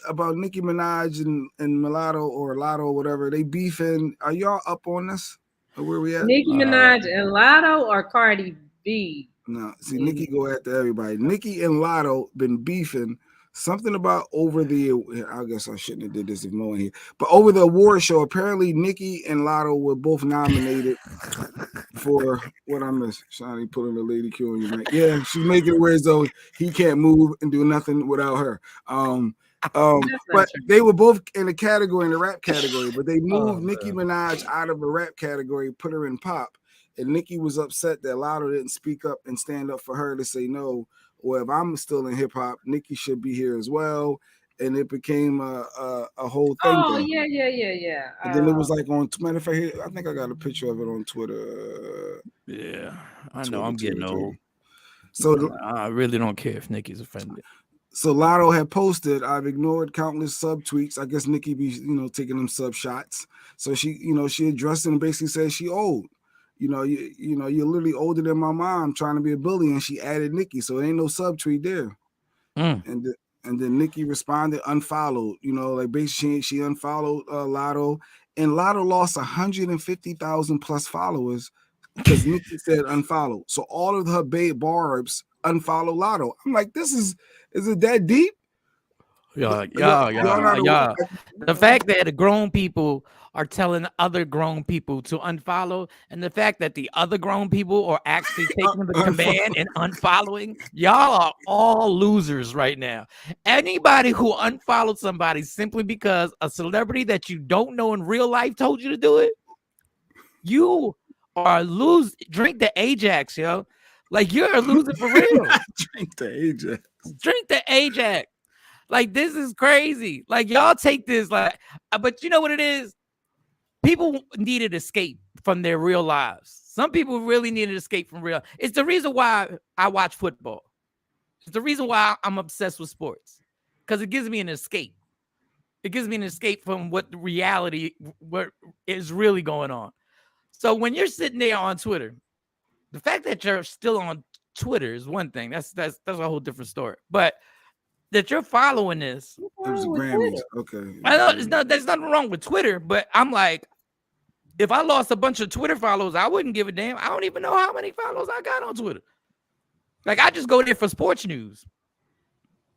Speaker 6: about Nicki Minaj and Mulatto or Lotto or whatever. They beefing. Are y'all up on this? Or where we at?
Speaker 7: Nicki Minaj and Lotto or Cardi B?
Speaker 6: No, see, Nicki go after everybody. Nicki and Lotto been beefing. Something about over the, I guess I shouldn't have did this if Mo in here, but over the award show, apparently Nicki and Lotto were both nominated for what I miss. Shani pulling the lady Q on you, right? Yeah, she's making it where as though he can't move and do nothing without her. But they were both in the rap category, but they moved Nicki Minaj out of the rap category, put her in pop. And Nicki was upset that Lotto didn't speak up and stand up for her to say no. Or if I'm still in hip hop, Nicki should be here as well. And it became a whole thing.
Speaker 7: Oh, yeah.
Speaker 6: And then it was like on, matter of fact, I think I got a picture of it on Twitter.
Speaker 5: Yeah, I know I'm getting old.
Speaker 6: So
Speaker 5: I really don't care if Nicki's offended.
Speaker 6: So Lotto had posted, I've ignored countless sub tweets. I guess Nicki be, taking them sub shots. So she addressed it and basically said she old. You're literally older than my mom trying to be a bully, and she added Nicki, so there ain't no sub tweet there. And then Nicki responded, unfollowed. Like basically she unfollowed Lotto, and Lotto lost 150,000 plus followers because Nicki said unfollow. So all of her babe barbs unfollow Lotto. I'm like, is it that deep?
Speaker 5: Yeah. The fact that the grown people are telling other grown people to unfollow, and the fact that the other grown people are actually taking the command and unfollowing, y'all are all losers right now. Anybody who unfollowed somebody simply because a celebrity that you don't know in real life told you to do it, you are drink the Ajax, yo. Like, you're a loser for real.
Speaker 6: Drink the Ajax.
Speaker 5: Like, this is crazy. Like, y'all take this but you know what it is? People need an escape from their real lives. Some people really need an escape from real. It's the reason why I watch football. It's the reason why I'm obsessed with sports, because it gives me an escape. It gives me an escape from what is really going on. So when you're sitting there on Twitter, the fact that you're still on Twitter is one thing. That's a whole different story. But that you're following this.
Speaker 6: It was the Grammys. Okay.
Speaker 5: I know there's nothing wrong with Twitter, but I'm like, if I lost a bunch of Twitter followers, I wouldn't give a damn. I don't even know how many followers I got on Twitter. Like, I just go there for sports news.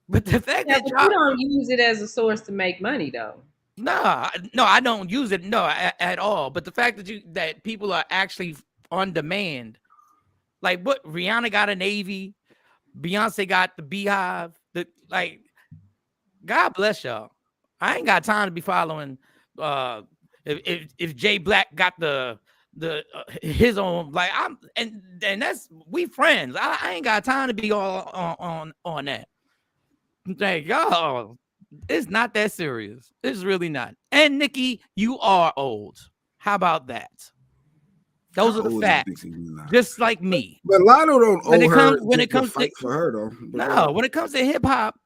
Speaker 5: But the fact that
Speaker 7: you don't use it as a source to make money, though.
Speaker 5: No, I don't use it. No, at all. But the fact that people are actually on demand, like what Rihanna got a Navy, Beyonce got the Beehive. God bless y'all. I ain't got time to be following. If Jay Black got his own, like, and that's, we friends. I ain't got time to be all on that. Like, y'all, it's not that serious. It's really not. And Nicki, you are old. How about that? Those are the facts. Just like me.
Speaker 6: But Lotto don't owe her
Speaker 5: when it comes
Speaker 6: to for her though.
Speaker 5: No, when it comes to hip hop,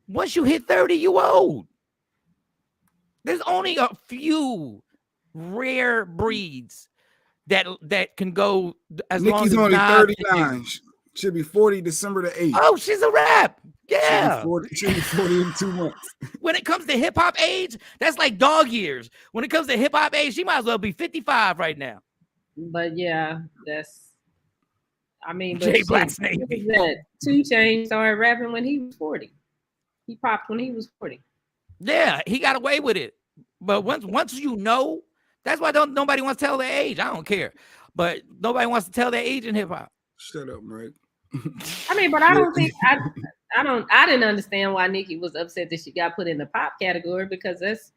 Speaker 5: once you hit 30, you old. There's only a few rare breeds that can go as long as
Speaker 6: Nicki's only 39. She'll be 40 December the 8th.
Speaker 5: Oh, she's a rap. Yeah.
Speaker 6: She'll be 40 in 2 months.
Speaker 5: When it comes to hip hop age, that's like dog years. When it comes to hip hop age, she might as well be 55 right now.
Speaker 7: But yeah,
Speaker 5: Jay Black's name.
Speaker 7: 2 Chainz started rapping when he was 40. He popped when he was 40.
Speaker 5: Yeah, he got away with it. But once you know, that's why nobody wants to tell their age. I don't care. But nobody wants to tell their age in hip hop.
Speaker 6: Shut up, Mike.
Speaker 7: But I don't think I didn't understand why Nicki was upset that she got put in the pop category, because that's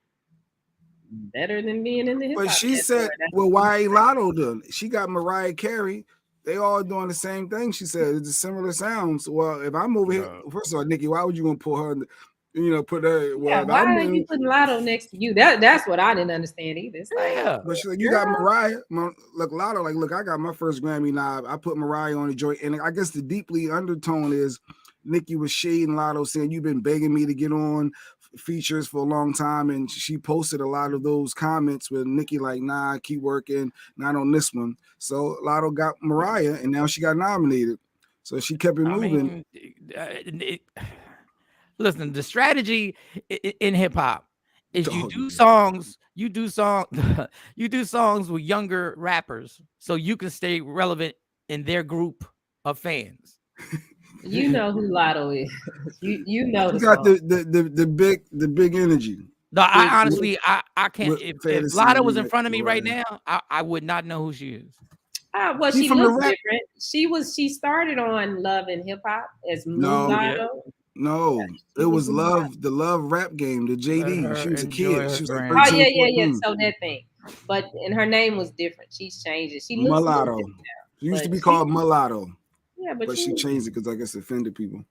Speaker 7: better than being in the hip hop.
Speaker 6: But she said, well, why ain't Lotto done? She got Mariah Carey. They all doing the same thing. She said it's a similar sounds. Well, if I'm over here, first of all, Nicki, why would you gonna pull her? Put her. Well,
Speaker 7: why are you putting Lotto next to you? That's what I didn't understand either. It's like,
Speaker 6: but she's like, you got Mariah. Look, Lotto. Like, look, I got my first Grammy knob. I put Mariah on the joint, and I guess the deeply undertone is Nikki was shading Lotto, saying you've been begging me to get on features for a long time, and she posted a lot of those comments with Nikki like, nah, keep working, not on this one. So Lotto got Mariah, and now she got nominated. So she kept it moving.
Speaker 5: Listen, the strategy in hip hop is you do songs with younger rappers so you can stay relevant in their group of fans.
Speaker 7: You know who Lotto is. You know
Speaker 6: you got the big energy.
Speaker 5: No, I honestly I can't. If Lotto was in front of me right now, I would not know who she is.
Speaker 7: Well, she looks different. She started on Love and Hip Hop as Mulatto.
Speaker 6: No, it was the Love rap game, the JD. She was a kid. She was like 13,
Speaker 7: oh yeah. So that thing, and her name was different. She's changed it. She looks
Speaker 6: Mulatto. She used to be called Mulatto.
Speaker 7: Yeah,
Speaker 6: but she changed it because I guess it offended people.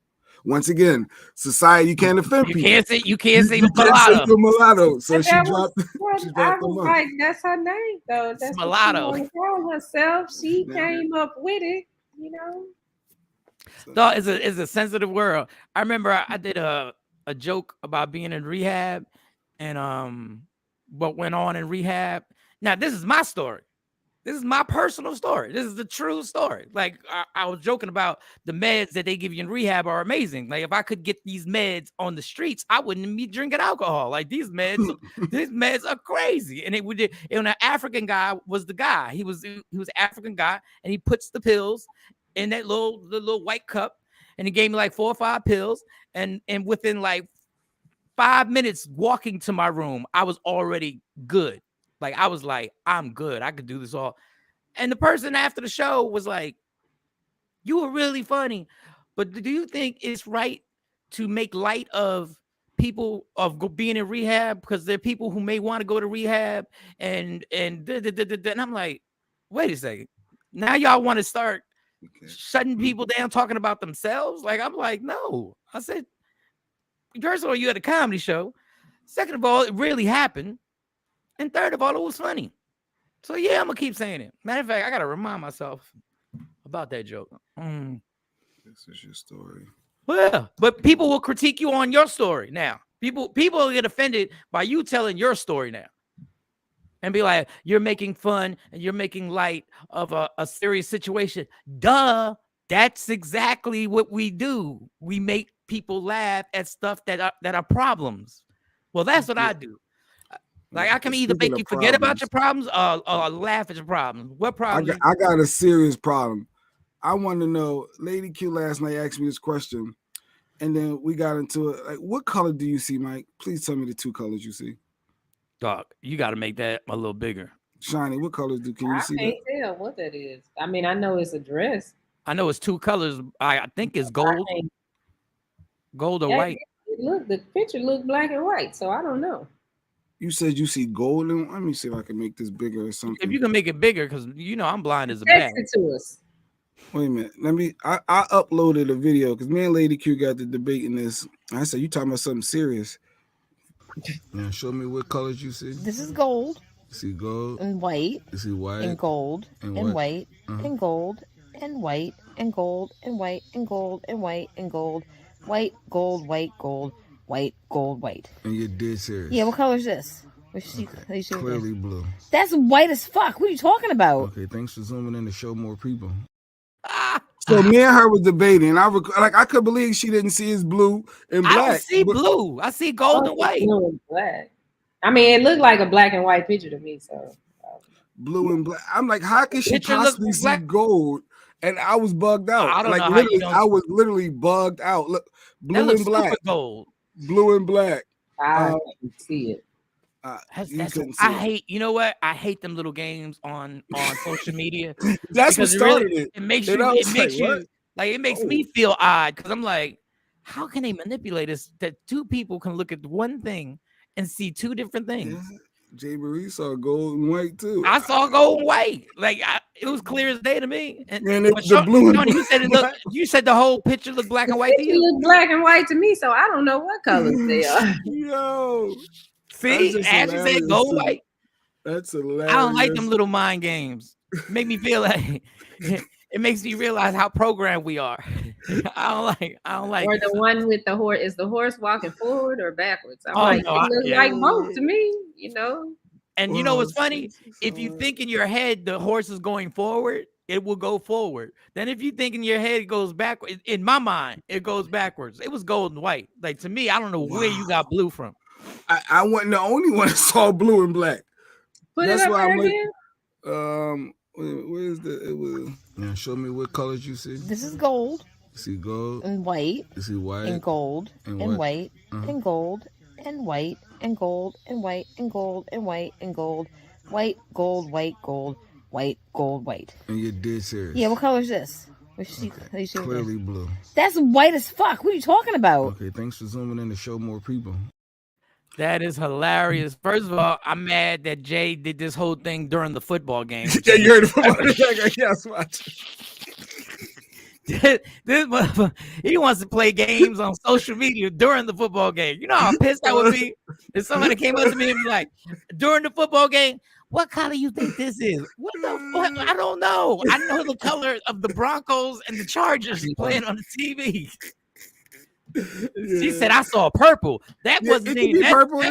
Speaker 6: Once again, society can't offend people.
Speaker 5: You can't say
Speaker 6: mulatto. So she dropped.
Speaker 7: I was like, that's her name though. That's
Speaker 5: mulatto.
Speaker 7: What she call herself. She came up with it, you know.
Speaker 5: No, it's a sensitive world. I remember I did a joke about being in rehab and what went on in rehab. Now this is my story. This is my personal story. This is the true story. Like I was joking about the meds that they give you in rehab are amazing. Like if I could get these meds on the streets, I wouldn't be drinking alcohol. Like these meds are crazy. And an African guy was the guy. He was an African guy, and he puts the pills in that little white cup, and he gave me like 4 or 5 pills, and within like 5 minutes walking to my room, I was already good. Like, I was like, I'm good. I could do this all. And the person after the show was like, you were really funny. But do you think it's right to make light of people of being in rehab? Because there are people who may want to go to rehab. And I'm like, wait a second. Now y'all want to start shutting people down talking about themselves? Like, I'm like, no. I said, first of all, you had a comedy show. Second of all, it really happened. And third of all, it was funny. So, yeah, I'm going to keep saying it. Matter of fact, I got to remind myself about that joke.
Speaker 6: This is your story.
Speaker 5: Well, but people will critique you on your story now. People will get offended by you telling your story now. And be like, you're making fun and you're making light of a serious situation. Duh. That's exactly what we do. We make people laugh at stuff that are problems. Well, that's what I do. Like I can either make you forget about your problems or laugh at your problems. What problem?
Speaker 6: I got a serious problem. I want to know. Lady Q last night asked me this question, and then we got into it. Like, what color do you see, Mike? Please tell me the 2 colors you see.
Speaker 5: Dog, you got to make that a little bigger.
Speaker 6: Shiny, what colors can you see?
Speaker 7: I can't tell what that is. I mean, I know it's a dress.
Speaker 5: I know it's 2 colors. I think it's gold, gold or white.
Speaker 7: The picture looked black and white, so I don't know.
Speaker 6: You said you see gold. Let me see if I can make this bigger or something.
Speaker 5: If you can make it bigger, because I'm blind as a bat.
Speaker 7: Text it to us.
Speaker 6: Wait a minute. I uploaded a video because me and Lady Q got the debate in this. I said, you talking about something serious. Now show me what colors you see.
Speaker 9: This is gold.
Speaker 6: You see gold
Speaker 9: and white.
Speaker 6: You see white
Speaker 9: and gold and white and gold and white and gold and white and gold and white and gold, white, gold, white, gold, white, gold, white.
Speaker 6: And you're dead serious.
Speaker 9: Yeah, what color is this?
Speaker 6: Clearly blue.
Speaker 9: That's white as fuck. What are you talking about?
Speaker 6: Okay, thanks for zooming in to show more people. So me and her was debating. I could believe she didn't see his blue and black.
Speaker 5: I don't see blue. I see gold and white.
Speaker 7: Blue and black. I mean, it looked like a black and white picture to me. So
Speaker 6: blue and black. I'm like, how could she possibly see gold? And I was bugged out. I was literally bugged out. Look, blue and black.
Speaker 5: Gold.
Speaker 6: Blue and black.
Speaker 7: I can see it.
Speaker 5: I hate. You know what? I hate them little games on social media.
Speaker 6: That's what started it.
Speaker 5: It makes me feel odd because I'm like, how can they manipulate us that 2 people can look at one thing and see 2 different things?
Speaker 6: Yeah. Jay Marie saw gold and white too.
Speaker 5: I saw gold and white. Like it was clear as day to me. And
Speaker 6: the blue.
Speaker 5: Sean, you said the whole picture looked black and white to you.
Speaker 7: Looked black and white to me, so I don't know what colors they are.
Speaker 6: Yo.
Speaker 5: See, Ashley said gold white.
Speaker 6: That's hilarious.
Speaker 5: I don't like them little mind games. Make me feel like it makes me realize how programmed we are. I don't like.
Speaker 7: Or the one with the horse. Is the horse walking forward or backwards? I'm
Speaker 5: Oh,
Speaker 7: like,
Speaker 5: no,
Speaker 7: it looks like both to me. You know.
Speaker 5: And you know what's funny? If you think in your head the horse is going forward, it will go forward. Then if you think in your head it goes backward, in my mind, it goes backwards. It was gold and white. Like to me, I don't know where you got blue from.
Speaker 6: I wasn't the only one that saw blue and black.
Speaker 7: That's why I'm like,
Speaker 6: where is the? It was. Yeah, show me what colors you see.
Speaker 9: This is gold.
Speaker 6: You see gold
Speaker 9: and white.
Speaker 6: You see white
Speaker 9: and gold and white and gold and white and gold and white and gold and white and gold, white, gold, white, gold, white, gold, white.
Speaker 6: And you're dead serious.
Speaker 9: Yeah, what color is this?
Speaker 6: Clearly blue.
Speaker 9: That's white as fuck. What are you talking about?
Speaker 6: Okay, thanks for zooming in to show more people.
Speaker 5: That is hilarious. First of all, I'm mad that Jay did this whole thing during the football game.
Speaker 6: Yeah, you heard the football game. Yes, watch.
Speaker 5: This motherfucker, he wants to play games on social media during the football game. You know how pissed I would be if somebody came up to me and be like, during the football game, what color you think this is? What the fuck? I don't know. I know the color of the Broncos and the Chargers playing on the TV. Yeah. She said, I saw purple. That wasn't even purple.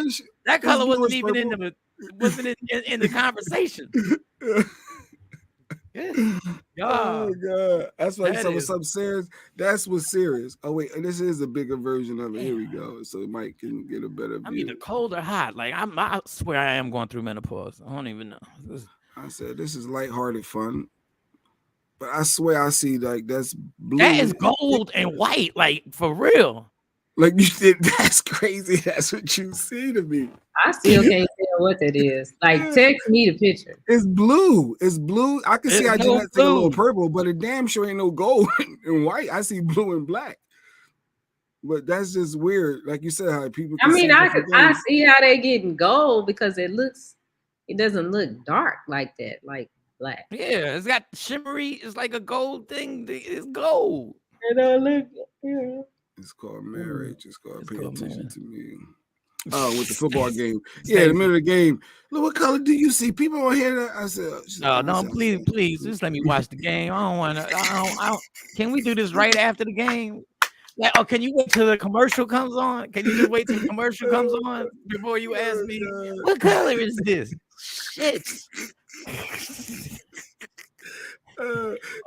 Speaker 5: That color wasn't even in the conversation.
Speaker 6: Yeah. Oh God, that's why something serious. That's what's serious. Oh wait, and this is a bigger version of it. Here we go. So Mike can get a better view.
Speaker 5: I'm either cold or hot. Like I swear I am going through menopause. I don't even know.
Speaker 6: I said this is lighthearted fun, but I swear I see like that's blue.
Speaker 5: That is gold and white, like for real.
Speaker 6: Like you said, that's crazy. That's what you see to me.
Speaker 7: I still can't tell what that is. Like, text me the picture.
Speaker 6: It's blue. It's blue. I can see I just see a little purple, but it damn sure ain't no gold and white. I see blue and black. But that's just weird. Like you said, how people.
Speaker 7: I mean, I see how they getting gold because it doesn't look dark like that, like black.
Speaker 5: Yeah, it's got shimmery. It's like a gold thing. It's gold.
Speaker 7: It don't look. Yeah.
Speaker 6: It's called marriage. It's called pay attention to me. Oh, with the football game. Yeah, in the middle of the game. Look, what color do you see? People on here. I said,
Speaker 5: no, please, just let me watch the game. I don't want to. Can we do this right after the game? Like, can you wait till the commercial comes on? Can you just wait till the commercial comes on before you ask me what color is this? Shit.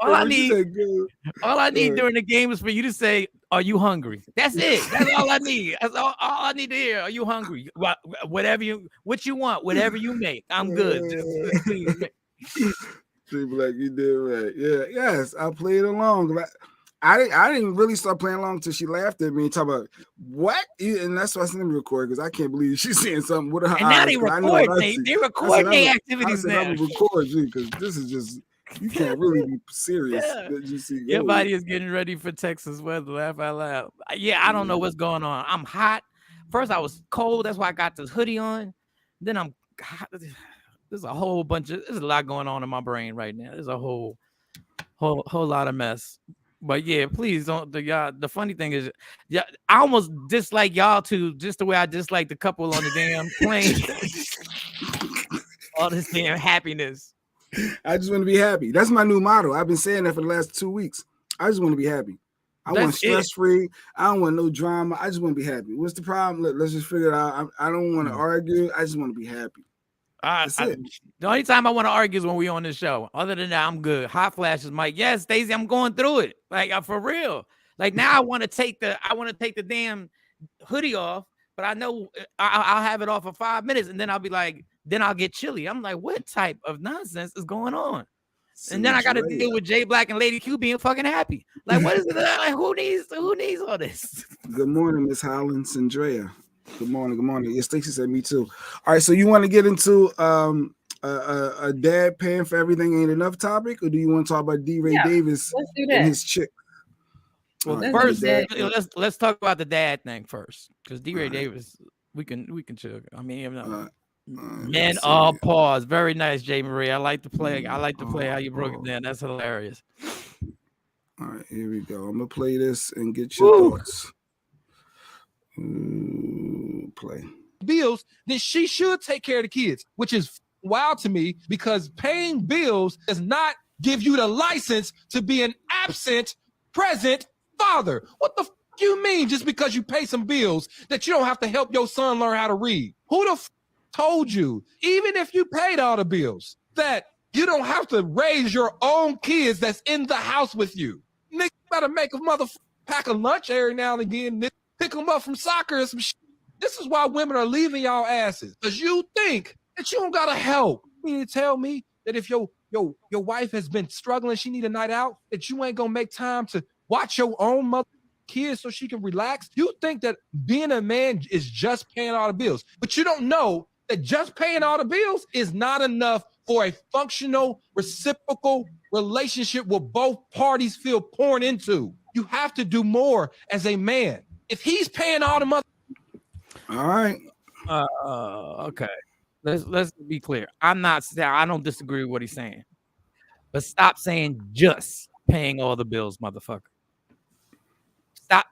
Speaker 5: All I need during the game is for you to say, "Are you hungry?" That's it. That's all I need. That's all I need to hear. Are you hungry? What you want, whatever you make, I'm good.
Speaker 6: People like you did right. Yeah, yes, I played along. I didn't really start playing along until she laughed at me and talk about what, and that's why I sent them record because I can't believe she's saying something with her eyes.
Speaker 5: And now they record their activities now.
Speaker 6: I record you because this is just. You can't really be serious.
Speaker 5: Yeah. Your body is getting ready for Texas weather. Laugh out loud. Yeah, I don't know what's going on. I'm hot. First, I was cold. That's why I got this hoodie on. Then I'm hot. There's a whole there's a lot going on in my brain right now. There's a whole lot of mess. But yeah, please don't. The funny thing is, I almost dislike y'all too, just the way I dislike the couple on the damn plane. All this damn happiness.
Speaker 6: I just want to be happy. That's my new motto. I've been saying that for the last 2 weeks. I just want to be happy. I want stress-free. I don't want no drama. I just want to be happy. What's the problem? Let's just figure it out. I don't want to argue. I just want to be happy.
Speaker 5: The only time I want to argue is when we on this show. Other than that, I'm good. Hot flashes, Mike. Yes, Stacey, I'm going through it. Like for real. Like now, I want to take the damn hoodie off, but I know I'll have it off for 5 minutes, and then I'll be like. Then I'll get chilly. I'm like, what type of nonsense is going on? And then I got to deal with Jay Black and Lady Q being fucking happy. Like, what is it? Like, who needs all this?
Speaker 6: Good morning, Miss Howland Sandrea. Good morning. Good morning. Yeah, Stacey said me too. All right, so you want to get into a dad paying for everything ain't enough topic, or do you want to talk about D-Ray Davis and his chick?
Speaker 5: Well, first, let's talk about the dad thing first, because D-Ray Davis, we can chill. I mean, men all pause. Very nice, Jay Marie. I like to play how you broke it down. That's hilarious.
Speaker 6: All right, here we go. I'm gonna play this and get your thoughts. Play
Speaker 10: bills. Then she should take care of the kids, which is wild to me because paying bills does not give you the license to be an absent, present father. What the you mean just because you pay some bills that you don't have to help your son learn how to read? Who the told you, even if you paid all the bills, that you don't have to raise your own kids that's in the house with you? Nigga better make a pack a lunch every now and again, nigga, pick them up from soccer and some shit. This is why women are leaving y'all asses, because you think that you don't gotta help. You mean to tell me that if your wife has been struggling, she need a night out, that you ain't gonna make time to watch your own mother kids so she can relax? You think that being a man is just paying all the bills, but you don't know that just paying all the bills is not enough for a functional, reciprocal relationship where both parties feel poured into. You have to do more as a man. If he's paying all the money.
Speaker 6: All right.
Speaker 5: Okay. Let's be clear. I don't disagree with what he's saying. But stop saying just paying all the bills, motherfucker.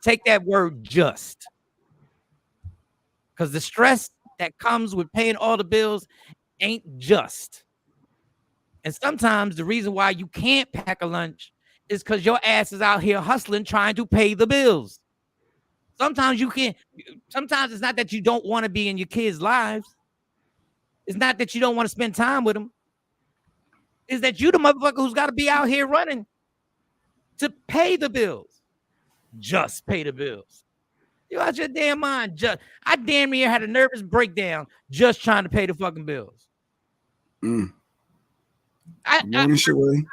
Speaker 5: Take that word just. Because the stress that comes with paying all the bills ain't just. And sometimes the reason why you can't pack a lunch is because your ass is out here hustling, trying to pay the bills. Sometimes you can't. Sometimes it's not that you don't want to be in your kids' lives. It's not that you don't want to spend time with them. It's that you the motherfucker who's got to be out here running to pay the bills. Just pay the bills. You out your damn mind. I damn near had a nervous breakdown just trying to pay the fucking bills.
Speaker 6: Happy anniversary,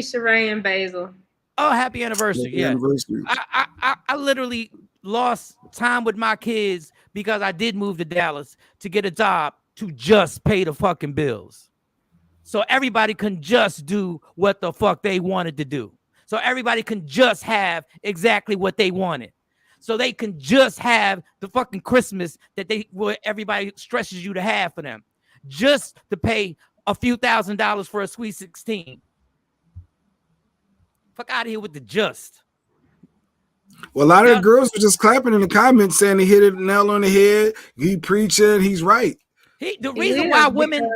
Speaker 7: Sheree and Basil.
Speaker 5: Oh, happy anniversary.
Speaker 6: Happy anniversary.
Speaker 5: I literally lost time with my kids because I did move to Dallas to get a job to just pay the fucking bills. So everybody can just do what the fuck they wanted to do. So everybody can just have exactly what they wanted. So they can just have the fucking Christmas that everybody stresses you to have for them. Just to pay a few $1,000s for a Sweet 16. Fuck out of here with the just.
Speaker 6: Well, a lot of the girls are just clapping in the comments saying he hit it nail on the head. He preaching. He's right.
Speaker 5: The reason why women...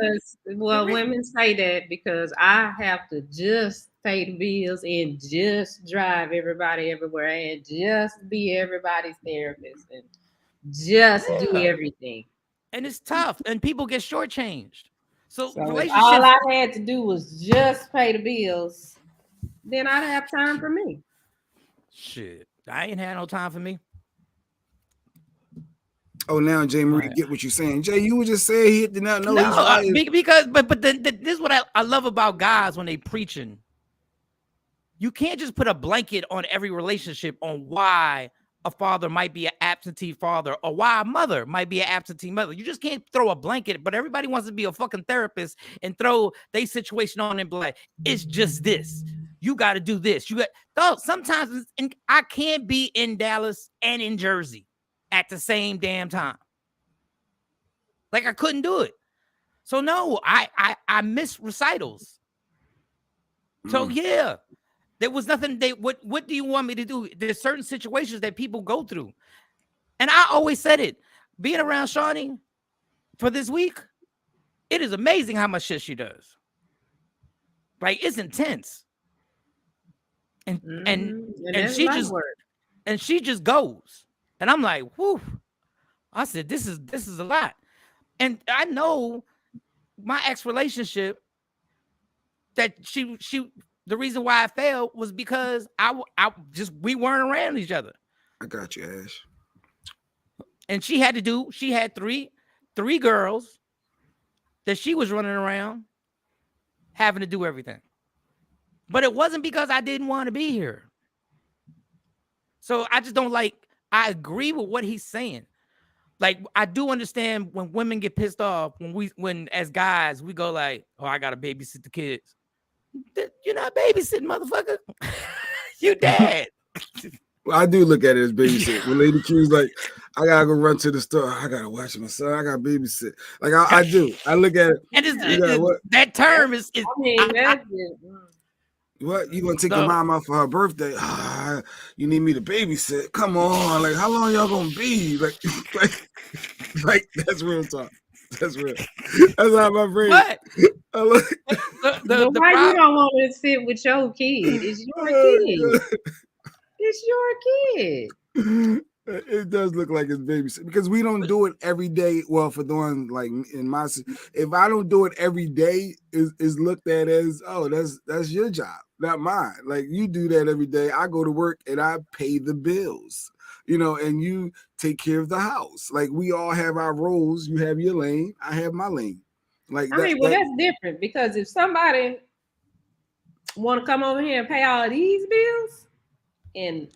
Speaker 7: women say that because I have to just pay the bills and just drive everybody everywhere and just be everybody's therapist and just do everything.
Speaker 5: And it's tough, and people get shortchanged. So relationships...
Speaker 7: all I had to do was just pay the bills. Then I'd have time for me.
Speaker 5: Shit, I ain't had no time for me.
Speaker 6: Oh, now Jay Marie, get what you're saying. Jay, you would just say he did not know.
Speaker 5: Because this is what I love about guys when they preaching. You can't just put a blanket on every relationship on why a father might be an absentee father or why a mother might be an absentee mother. You just can't throw a blanket, but everybody wants to be a fucking therapist and throw their situation on and be like, it's just this. You got to do this. Sometimes I can't be in Dallas and in Jersey at the same damn time. Like I couldn't do it. So no, I miss recitals. So yeah. There was nothing. What do you want me to do? There's certain situations that people go through. And I always said it. Being around Shawnee for this week, it is amazing how much shit she does. Like, it's intense. And she just goes. And I'm like, whew. I said, this is a lot. And I know my ex-relationship that she the reason why I failed was because we weren't around each other.
Speaker 6: I got you, Ash.
Speaker 5: And she had three girls that she was running around having to do everything. But it wasn't because I didn't want to be here. So I just don't I agree with what he's saying. Like, I do understand when women get pissed off, when as guys, we go like, oh, I got to babysit the kids. You're not babysitting, motherfucker. You dad.
Speaker 6: Well, I do look at it as babysit. When Lady Q's like, I gotta go run to the store. I gotta watch my son. I gotta babysit. Like I do. I look at it.
Speaker 5: And that term is.
Speaker 6: What you gonna take your mom out for her birthday? You need me to babysit? Come on, like how long y'all gonna be? Like that's real talk. That's real. That's how my brain.
Speaker 5: What?
Speaker 7: But why you don't want to sit with your kid? It's your kid. It's your kid.
Speaker 6: It does look like it's babysit because we don't do it every day. Well, for the one like in my, if I don't do it every day, is looked at as, oh, that's your job, not mine. Like you do that every day. I go to work and I pay the bills, and you take care of the house. Like we all have our roles. You have your lane. I have my lane. Like
Speaker 7: that's different because if somebody want to come over here and pay all of these bills, and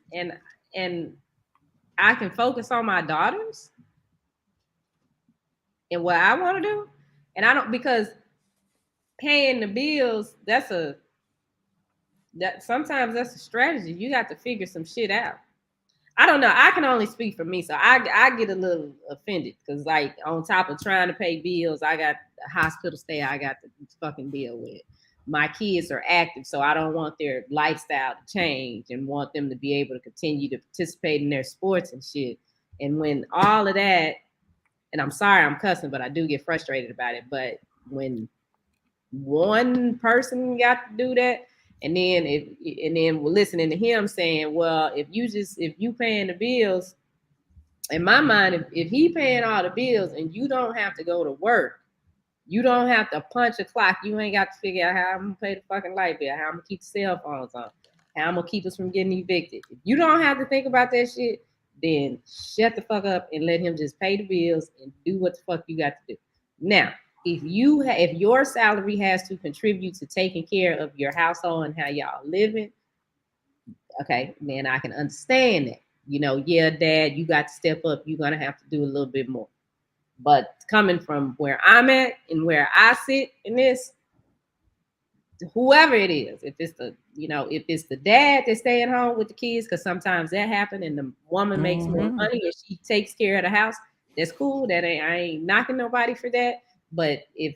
Speaker 7: I can focus on my daughters and what I want to do. And I don't, because paying the bills, sometimes that's a strategy. You got to figure some shit out. I don't know. I can only speak for me. So I get a little offended because like on top of trying to pay bills, I got a hospital stay I got to fucking deal with. My kids are active, so I don't want their lifestyle to change and want them to be able to continue to participate in their sports and shit. And when all of that, and I'm sorry I'm cussing, but I do get frustrated about it. But when one person got to do that, and then we're listening to him saying, well, if you paying the bills, in my mind, if he paying all the bills and you don't have to go to work, you don't have to punch a clock. You ain't got to figure out how I'm gonna pay the fucking light bill, how I'm gonna keep the cell phones on, how I'm gonna keep us from getting evicted. If you don't have to think about that shit, then shut the fuck up and let him just pay the bills and do what the fuck you got to do. Now, if your salary has to contribute to taking care of your household and how y'all living, okay, then I can understand that. Yeah, Dad, you got to step up. You're gonna have to do a little bit more. But coming from where I'm at and where I sit in this, whoever it is, if it's the dad that's staying home with the kids, because sometimes that happens and the woman makes more money and she takes care of the house, that's cool. I ain't knocking nobody for that. But if,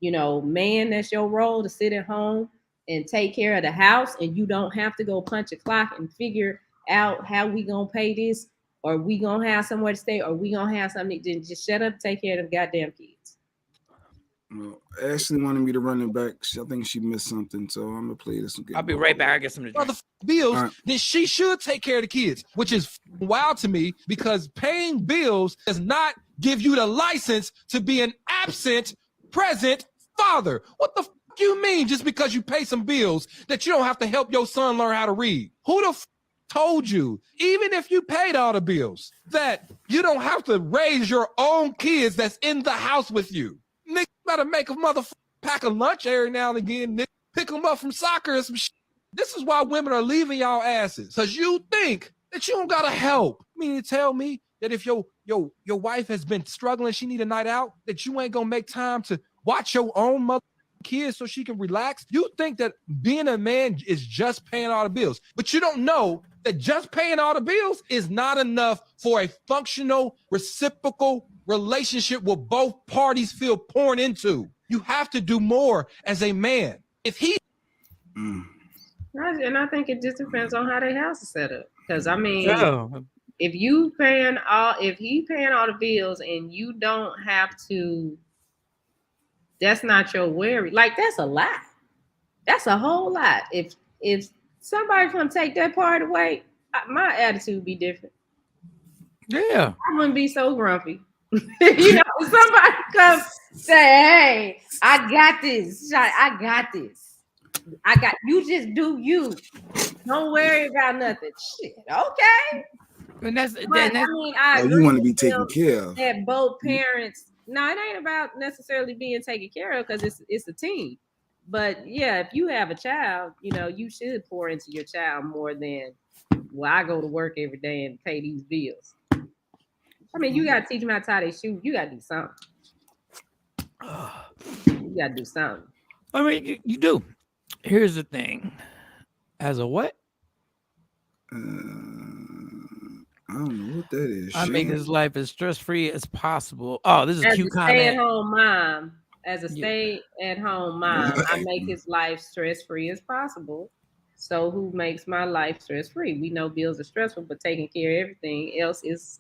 Speaker 7: man, that's your role to sit at home and take care of the house and you don't have to go punch a clock and figure out how we gonna pay this, or we gonna have somewhere to stay, or we gonna have something, then just shut up, take care of the goddamn kids.
Speaker 6: Well, Ashley wanted me to run it back. I think she missed something, so I'm gonna play this again.
Speaker 5: I'll be right back. I get some to drink.
Speaker 10: Bills, right. Then she should take care of the kids, which is wild to me because paying bills does not give you the license to be an absent, present father. What the you mean just because you pay some bills that you don't have to help your son learn how to read? Who the told you, even if you paid all the bills, that you don't have to raise your own kids that's in the house with you? Nigga better make a motherfucker pack a lunch every now and again, nigga. Pick them up from soccer and some shit. This is why women are leaving y'all asses, because you think that you don't gotta help. I mean, you tell me that if your wife has been struggling, she need a night out, that you ain't gonna make time to watch your own mother kids so she can relax? You think that being a man is just paying all the bills, but you don't know that just paying all the bills is not enough for a functional, reciprocal relationship where both parties feel poured into. You have to do more as a man. If he
Speaker 7: and I think it just depends on how their house is set up. Because I mean, if he paying all the bills and you don't have to, that's not your worry. Like, that's a lot. That's a whole lot. If somebody come take that part away, my attitude would be different.
Speaker 5: Yeah.
Speaker 7: I wouldn't be so grumpy. If somebody come say, hey, I got this. I got this. You just do you. Don't worry about nothing. Shit. Okay.
Speaker 5: And that's
Speaker 7: I mean, I agree
Speaker 6: you want to be taken care of.
Speaker 7: That both parents. No, it ain't about necessarily being taken care of because it's a team. But yeah, if you have a child, you should pour into your child more than, well, I go to work every day and pay these bills. I mean, you got to teach them how to tie their shoes. You got to do something. You got to do something.
Speaker 5: I mean, you do. Here's the thing. As a what?
Speaker 6: I don't know what that is.
Speaker 5: I make his life as stress-free as possible. Oh, this is a cute comment.
Speaker 7: As a stay-at-home mom, I make his life stress-free as possible. So who makes my life stress-free? We know bills are stressful, but taking care of everything else is...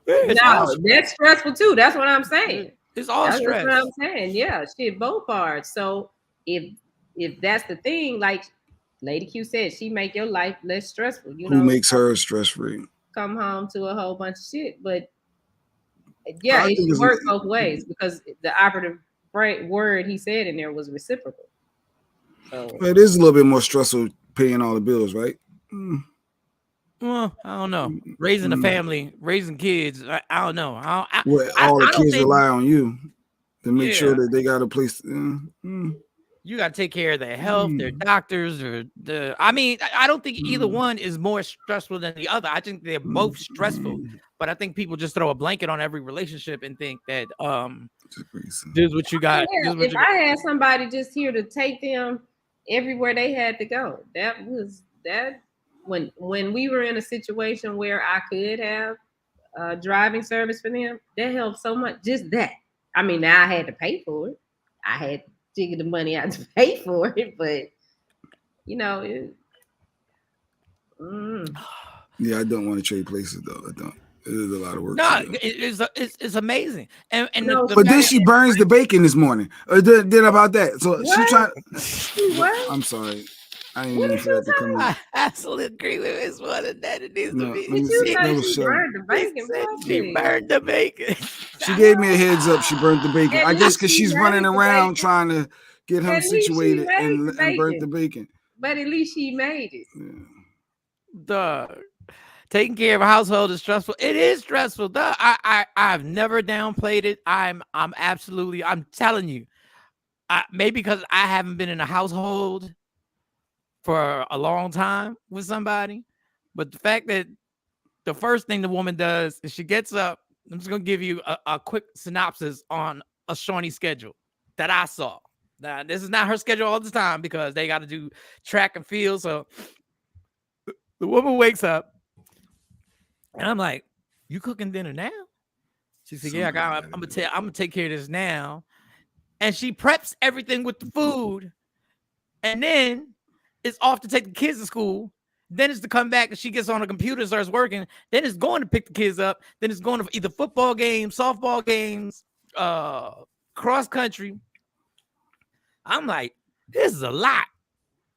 Speaker 7: No, that's stressful too. That's what I'm saying.
Speaker 5: It's all
Speaker 7: That's
Speaker 5: stress.
Speaker 7: what I'm saying. Yeah, shit, both parts. So if that's the thing, like Lady Q said, she make your life less stressful. You
Speaker 6: Who
Speaker 7: know,
Speaker 6: makes her stress free?
Speaker 7: come home to a whole bunch of shit. But yeah,
Speaker 6: I
Speaker 7: it
Speaker 6: think
Speaker 7: should
Speaker 6: it's
Speaker 7: work both ways because the operative word he said in there was reciprocal. So
Speaker 6: it is a little bit more stressful paying all the bills, right?
Speaker 5: Well, I don't know. Raising a family, raising kids, I don't know.
Speaker 6: Well, all the
Speaker 5: I don't
Speaker 6: kids
Speaker 5: think
Speaker 6: rely on you to make sure
Speaker 5: Yeah.
Speaker 6: that they got a place.
Speaker 5: You got to take care of their health, their doctors, or I mean, I don't think either one is more stressful than the other. I think they're both stressful, but I think people just throw a blanket on every relationship and think that this is what you got.
Speaker 7: yeah, if I had somebody just here to take them everywhere they had to go, that was that. When we were in a situation where I could have driving service for them, that helped so much. Just that. I mean, now I had to pay for it. I had to dig the money out to pay for it, but you know,
Speaker 6: Yeah, I don't want to trade places though. I don't. It is a lot of work.
Speaker 5: No, it's amazing. And
Speaker 7: No,
Speaker 6: but then she burns the bacon this morning. Then about that. So
Speaker 7: what?
Speaker 6: she trying.
Speaker 7: What?
Speaker 6: I'm sorry. I didn't mean for that to come in.
Speaker 5: I absolutely agree with Miss One that it needs to be.
Speaker 7: Did you say she burned the bacon?
Speaker 5: She burned the bacon.
Speaker 6: She gave me a heads up. She burnt the bacon.
Speaker 7: At
Speaker 6: I guess
Speaker 7: least
Speaker 6: because
Speaker 7: she
Speaker 6: she's
Speaker 7: made
Speaker 6: running
Speaker 7: the
Speaker 6: around
Speaker 7: bacon.
Speaker 6: trying to get him
Speaker 7: At least she
Speaker 6: situated
Speaker 7: made
Speaker 6: and
Speaker 7: the
Speaker 6: burnt the
Speaker 7: bacon.
Speaker 6: bacon.
Speaker 7: But at least she made it.
Speaker 5: Dog. Taking care of a household is stressful. It is stressful. Dog. I've never downplayed it. I'm telling you. Maybe because I haven't been in a household for a long time with somebody, but the fact that the first thing the woman does is she gets up. I'm just gonna give you a quick synopsis on a Shawnee schedule that I saw. Now, this is not her schedule all the time because they got to do track and field. So the woman wakes up, and I'm like, "You cooking dinner now?" She said, "Yeah, I'm gonna take care of this now." And she preps everything with the food, and then it's off to take the kids to school. Then it's to come back and she gets on the computer and starts working. Then it's going to pick the kids up. Then it's going to either football games, softball games, cross country. I'm like, this is a lot.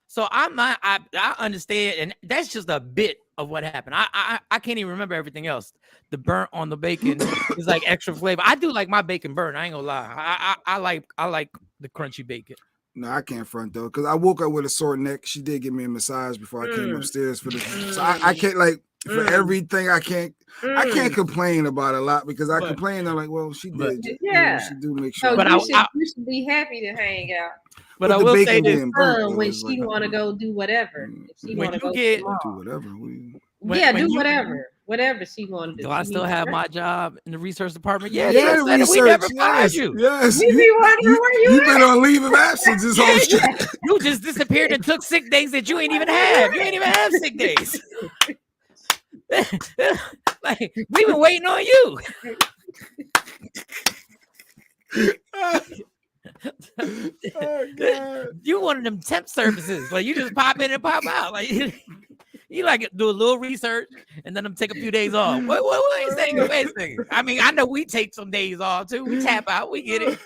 Speaker 5: So I understand, and that's just a bit of what happened. I can't even remember everything else. The burnt on the bacon is like extra flavor. I do like my bacon burnt. I ain't gonna lie. I like the crunchy bacon.
Speaker 6: No, I can't front though, because I woke up with a sore neck. She did give me a massage before I came upstairs for this. So I can't for everything. I can't complain about a lot because I complain. I'm like, well, she did.
Speaker 7: Yeah,
Speaker 6: she do make sure.
Speaker 7: So but you should be happy to hang out.
Speaker 5: But I will say this:
Speaker 7: when she want to go do whatever, if she want to go
Speaker 6: do whatever.
Speaker 7: Do whatever she wanted to do.
Speaker 5: Do I still have my job in the research department? Yeah,
Speaker 6: we
Speaker 5: never fired you.
Speaker 6: Yes,
Speaker 7: you be wondering where you
Speaker 6: you've been on leave of absence this whole stretch.
Speaker 5: You just disappeared and took sick days that you ain't even have. You ain't even have sick days. Like we've been waiting on you.
Speaker 6: Oh, God.
Speaker 5: You one of them temp services. Like you just pop in and pop out. Like you like do a little research and then take a few days off. Wait a second. I mean, I know we take some days off too. We tap out. We get it.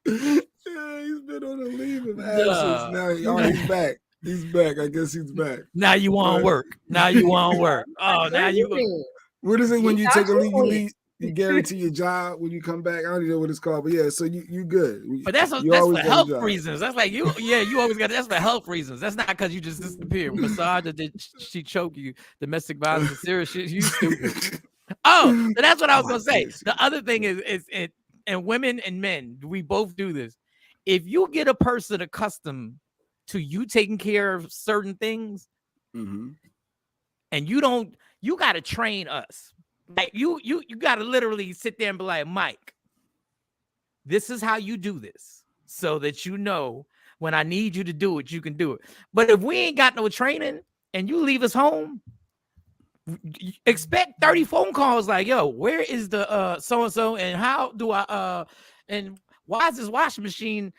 Speaker 6: Yeah, he's been on a leave of absence. Now he's back. He's back. I guess he's back.
Speaker 5: Now you want to work. Oh, now you.
Speaker 6: What is it when you take a leave? You guarantee your job when you come back. I don't even know what it's called, but yeah. So you good.
Speaker 5: But that's for health reasons. That's like you. Yeah, you always got. That's for health reasons. That's not because you just disappeared. Massage did she choke you? Domestic violence is serious shit. You stupid. Oh, so that's what I was gonna say. The other thing is and women and men, we both do this. If you get a person accustomed to you taking care of certain things, and you got to train us. Like you got to literally sit there and be like, Mike, this is how you do this so that you know when I need you to do it, you can do it. But if we ain't got no training and you leave us home, expect 30 phone calls like, yo, where is the so-and-so and how do I and why is this washing machine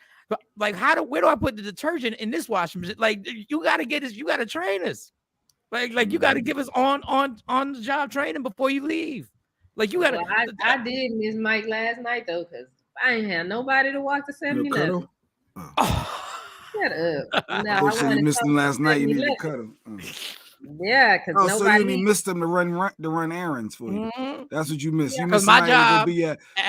Speaker 5: like where do I put the detergent in this washing machine? Like you got to get us, you got to train us. Like you got to give us on the job training before you leave. Like you gotta.
Speaker 7: Well, I did miss Mike last night though, because I ain't had nobody to walk to 7-Eleven. Shut up. No, I
Speaker 6: so you missed him last night. You need to cut him.
Speaker 7: Yeah, because
Speaker 6: so you only missed him to run errands for you.
Speaker 5: Mm-hmm.
Speaker 6: That's what you missed.
Speaker 5: Yeah,
Speaker 6: you missed
Speaker 5: my
Speaker 6: somebody
Speaker 5: job,
Speaker 6: to go be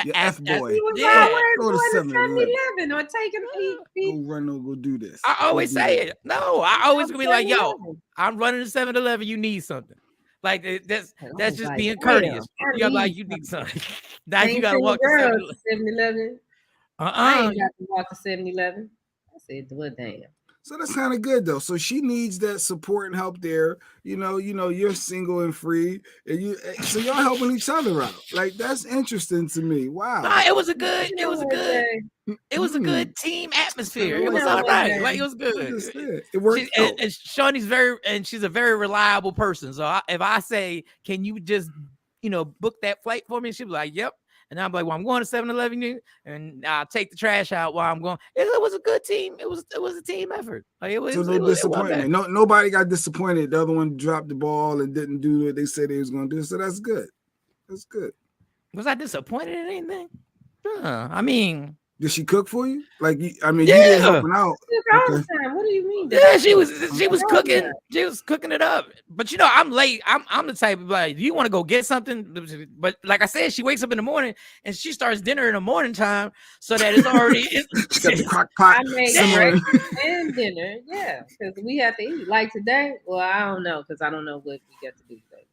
Speaker 6: your F boy.
Speaker 7: He was
Speaker 6: Go
Speaker 7: always
Speaker 6: to
Speaker 7: going to 7-Eleven or taking a
Speaker 6: go do this.
Speaker 5: I always say it. No, I always gonna be like, yo, I'm running to 7-Eleven. You need something. Like that's just
Speaker 7: like,
Speaker 5: being courteous. You're like, you need something. Now you gotta walk to
Speaker 7: 7-Eleven. I ain't got to walk to 7-Eleven. I said, well, damn.
Speaker 6: So that's kind of good though. So she needs that support and help there. You know, you're single and free, and so y'all helping each other out. Like that's interesting to me. Wow.
Speaker 5: Nah, it was a good team atmosphere. It was all right. Like it was good.
Speaker 6: It worked out.
Speaker 5: And Shawnee's she's a very reliable person. So if I say, can you just book that flight for me? She'll be like, yep. And I'm like, well, I'm going to 7-Eleven, and I'll take the trash out while I'm going. It was a good team. It was a team effort. Like it was
Speaker 6: no disappointment. Nobody got disappointed. The other one dropped the ball and didn't do what they said they was going to do. So that's good. That's good.
Speaker 5: Was I disappointed in anything? I mean,
Speaker 6: did she cook for you? Like, you didn't helping out.
Speaker 7: Okay. What do you mean?
Speaker 5: Yeah, she was cooking. She was cooking it up. But I'm late. I'm the type of like, do you want to go get something? But like I said, she wakes up in the morning and she starts dinner in the morning time, so that it's already.
Speaker 6: She got the crock pot.
Speaker 7: I made breakfast and dinner. Yeah, because we have to eat. Like today, well, I don't know because I don't know what we get to do today.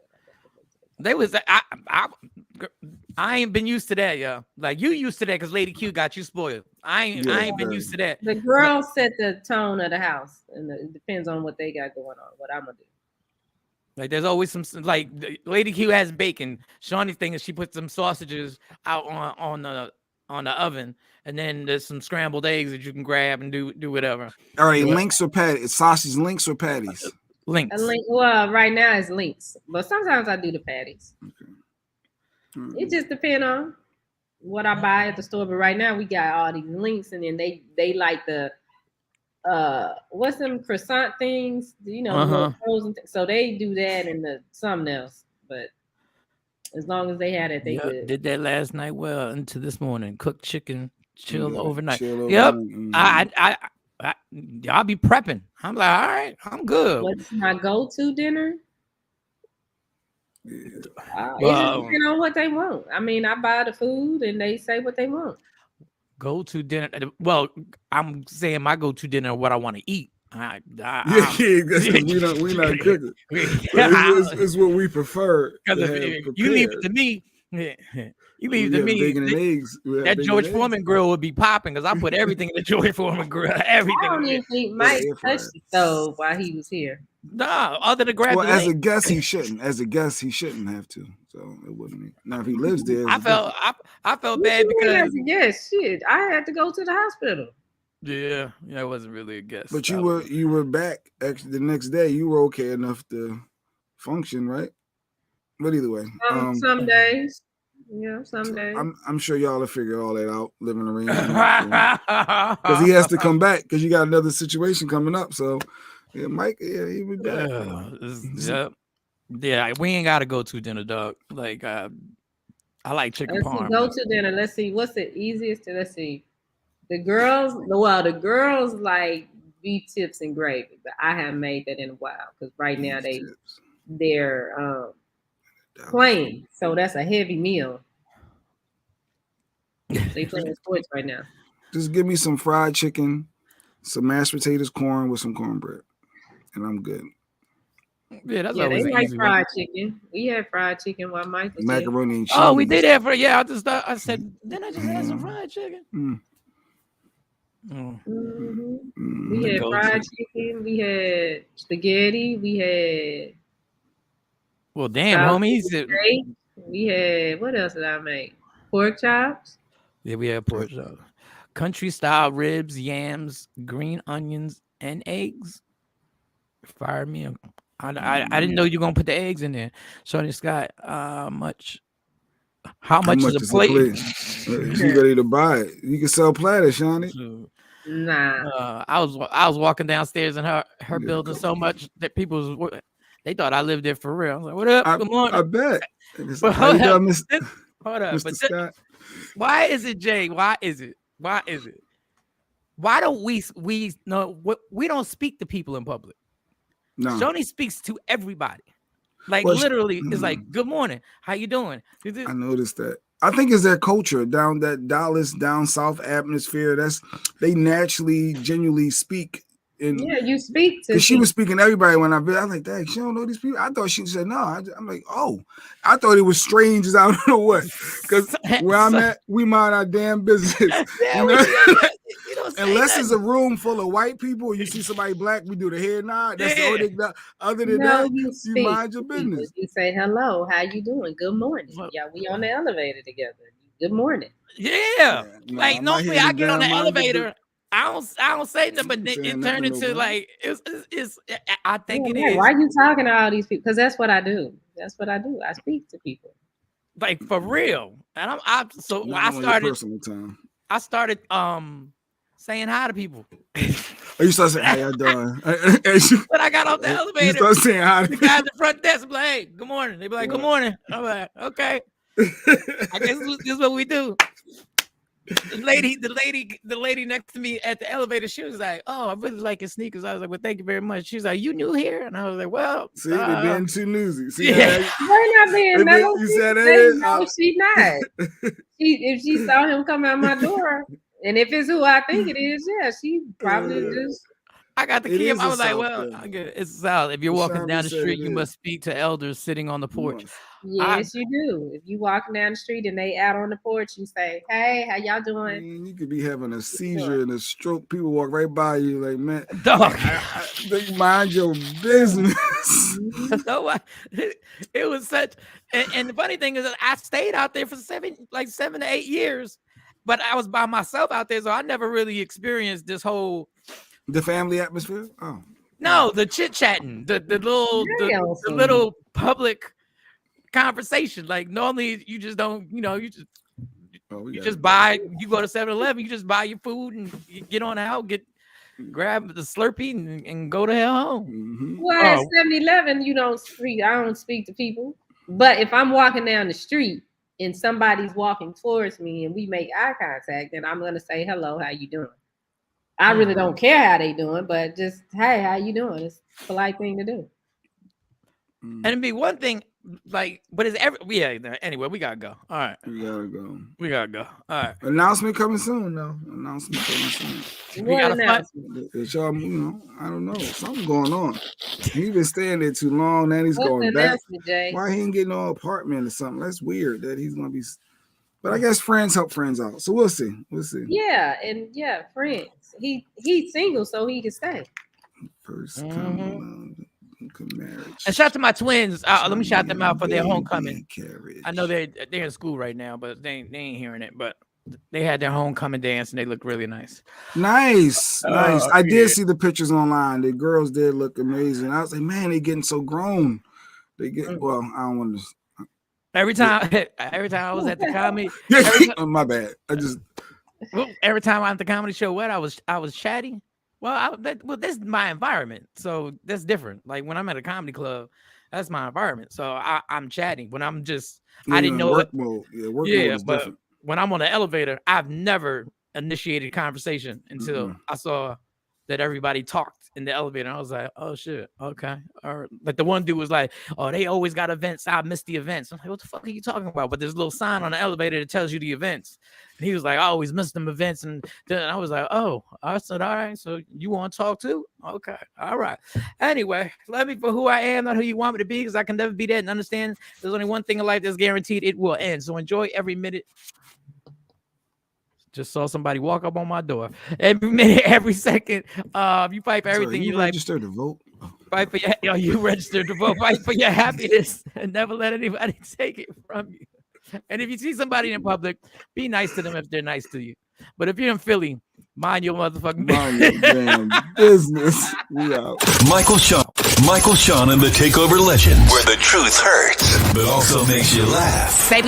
Speaker 7: I ain't been used to that, yo. Like you used to that because Lady Q got you spoiled. I ain't been used to that. The girls set the tone of the house, and it depends on what they got going on. What I'm gonna do.
Speaker 5: Like there's always some like Lady Q has bacon. Shawnee's thing is she puts some sausages out on the oven, and then there's some scrambled eggs that you can grab and do whatever.
Speaker 6: All right, links or patties? Sausage links or patties?
Speaker 5: Links.
Speaker 7: Well, right now it's links, but sometimes I do the patties. Okay. It just depends on what I buy at the store. But right now we got all these links, and then they like the what's them croissant things, frozen so they do that and the something else. But as long as they had it, they did
Speaker 5: that last night. Well, into this morning, cooked chicken, chill overnight.
Speaker 6: Yep.
Speaker 5: Y'all be prepping. I'm like, all right, I'm good.
Speaker 7: What's my go-to dinner? It just depends on what they want. I mean, I buy the food and they say what they want.
Speaker 5: Go to dinner. Well, I'm saying my go-to dinner what I want to eat.
Speaker 6: That's because we not cooking. It's what we prefer.
Speaker 5: Because if you leave it to me,
Speaker 6: bacon and eggs.
Speaker 5: That George Foreman grill would be popping because I put everything in the George Foreman grill. Everything.
Speaker 7: I don't even think Mike touched the stove while he was here.
Speaker 5: Nah, other than grab.
Speaker 6: Well, as a guest, he shouldn't. As a guest, he shouldn't have to. So it wouldn't be. Now, if he lives there,
Speaker 5: I felt bad because
Speaker 7: yes, shit, I had to go to the hospital.
Speaker 5: Yeah, I wasn't really a guest.
Speaker 6: But you were back actually the next day. You were okay enough to function, right? But either way,
Speaker 7: some days. Yeah, some days.
Speaker 6: I'm sure y'all will figure all that out, living arrangement. Because he has to come back because you got another situation coming up. So, yeah, Mike, he be back.
Speaker 5: Yeah, we ain't got to go to dinner, dog. Like, I like chicken parm.
Speaker 7: Go to dinner. Let's see. What's the easiest? Let's see. The girls like beef tips and gravy, but I haven't made that in a while because right now they're playing, so that's a heavy meal. They playing sports right now.
Speaker 6: Just give me some fried chicken, some mashed potatoes, corn with some cornbread, and I'm good.
Speaker 5: Yeah, that's always
Speaker 7: they like fried chicken. We had fried chicken while Mike was
Speaker 6: macaroni and cheese.
Speaker 5: Oh, we did that for I said, then I just had some fried chicken.
Speaker 7: We had fried chicken. We had spaghetti. We had.
Speaker 5: Well, damn, homies.
Speaker 7: We had, what else did I make? Pork chops.
Speaker 5: Yeah, we had pork chops. Country style ribs, yams, green onions, and eggs. Fire meal. I didn't know you were gonna put the eggs in there. Shawnee Scott, how much is a plate?
Speaker 6: You ready to buy it? You can sell platters, Shawnee.
Speaker 7: Nah.
Speaker 5: I was walking downstairs in her building so much that people was They thought I lived there for real. I was like, what up? Good morning.
Speaker 6: I bet.
Speaker 5: But
Speaker 6: How you doing,
Speaker 5: hold up.
Speaker 6: Mr. Scott?
Speaker 5: Why is it, Jay? Why is it? Why don't we don't speak to people in public?
Speaker 6: No.
Speaker 5: Shoni speaks to everybody. Like literally, it's like, good morning. How you doing?
Speaker 6: I noticed that. I think it's their culture down that Dallas, down south atmosphere. They naturally, genuinely speak.
Speaker 7: You speak to.
Speaker 6: Because she was speaking to everybody when I was like, dang, she don't know these people. I thought she said no. I'm like, oh, I thought it was strange as I don't know what. Because where I'm at, we mind our damn business. Unless it's a room full of white people, you see somebody black, we do the head nod. That's the only thing. Other than that, you mind your business.
Speaker 7: You say hello, how you doing? Good morning. Yeah, we on the elevator together. Good morning.
Speaker 5: Yeah. Like normally I get on the elevator. I don't say nothing, but it turned into like it's. I think it is.
Speaker 7: Why are you talking to all these people? Because that's what I do. That's what I do. I speak to people.
Speaker 5: Like for real. And I started saying hi to people.
Speaker 6: You start saying how y'all doing?
Speaker 5: But I got off the elevator.
Speaker 6: You start saying hi.
Speaker 5: The guy at the front desk be like, hey, good morning. They be like, good morning. I'm like, okay. I guess this is what we do. The lady next to me at the elevator, she was like, "Oh, I really like your sneakers." I was like, "Well, thank you very much." She's like, "You new here?" And I was like, "Well,
Speaker 6: see, they're being too newsy." See,
Speaker 7: yeah, we're not being nosy.
Speaker 6: You said that?
Speaker 7: No, she not. If she saw him come out my door, and if it's who I think it is, yeah, she probably just.
Speaker 5: I got the key. I was like, "Well, it's South. If you're walking down the street, you must speak to elders sitting on the porch."
Speaker 7: Yes, you do. If you walking down the street and they out on the porch, you say, "Hey, how y'all doing?"
Speaker 6: Man, you could be having a seizure and a stroke. People walk right by you, like, man,
Speaker 5: dog.
Speaker 6: Mind your business.
Speaker 5: No, it was such. And the funny thing is that I stayed out there for 7 to 8 years, but I was by myself out there, so I never really experienced this whole.
Speaker 6: The family atmosphere? Oh.
Speaker 5: No, the chit-chatting, the little public conversation. Like normally you just don't, you just buy, you go to 7-Eleven, you just buy your food and you get on out, grab the Slurpee and go to hell home.
Speaker 6: Mm-hmm.
Speaker 7: Well, at 7-Eleven, I don't speak to people. But if I'm walking down the street and somebody's walking towards me and we make eye contact, then I'm gonna say, hello, how you doing? I really don't care how they doing, but just, hey, how you doing? It's a polite thing to do.
Speaker 5: And it'd be one thing, like, but it's anyway, we gotta go. All right.
Speaker 6: We gotta go.
Speaker 5: All right.
Speaker 6: Announcement coming soon, though.
Speaker 5: We got a
Speaker 6: announcement. Y'all, I don't know. Something going on. He been staying there too long, then he's going back.
Speaker 7: Jay?
Speaker 6: Why he ain't getting no apartment or something? That's weird that he's gonna be. But I guess friends help friends out. So we'll see.
Speaker 7: Yeah, and friends. He's single, so he can stay.
Speaker 6: First come marriage.
Speaker 5: And shout out to my twins. Let me shout them out for their homecoming. I know they're in school right now, but they ain't hearing it. But they had their homecoming dance and they look really nice.
Speaker 6: Nice. I did see the pictures online. The girls did look amazing. I was like, man, they getting so grown. They get well. I don't want to.
Speaker 5: Every time I was at the comedy.
Speaker 6: My bad.
Speaker 5: Every time I'm at the comedy show, I was chatty. Well, this is my environment, so that's different. Like when I'm at a comedy club, that's my environment. So I'm chatty. When I'm just, I didn't know
Speaker 6: work mode. Yeah, work mode is
Speaker 5: but
Speaker 6: different.
Speaker 5: When I'm on the elevator, I've never initiated conversation until I saw that everybody talked in the elevator. I was like, oh shit, okay. Or like the one dude was like, oh, they always got events. I missed the events. I'm like, what the fuck are you talking about? But there's a little sign on the elevator that tells you the events. And he was like, I always miss them events. And then I was like, oh, I said, all right. So you want to talk too? Okay. All right. Anyway, love me for who I am, not who you want me to be, because I can never be that and understand there's only one thing in life that's guaranteed. It will end. So enjoy every minute. Just saw somebody walk up on my door. Every minute, every second. You fight for everything.
Speaker 6: You
Speaker 5: like
Speaker 6: registered to vote.
Speaker 5: Fight for you registered to vote. Fight for your happiness and never let anybody take it from you. And if you see somebody in public, be nice to them if they're nice to you. But if you're in Philly, mind your motherfucking
Speaker 6: business. We out.
Speaker 1: Michael Shawn and the Takeover Legend, where the truth hurts, but also makes you laugh. Baby.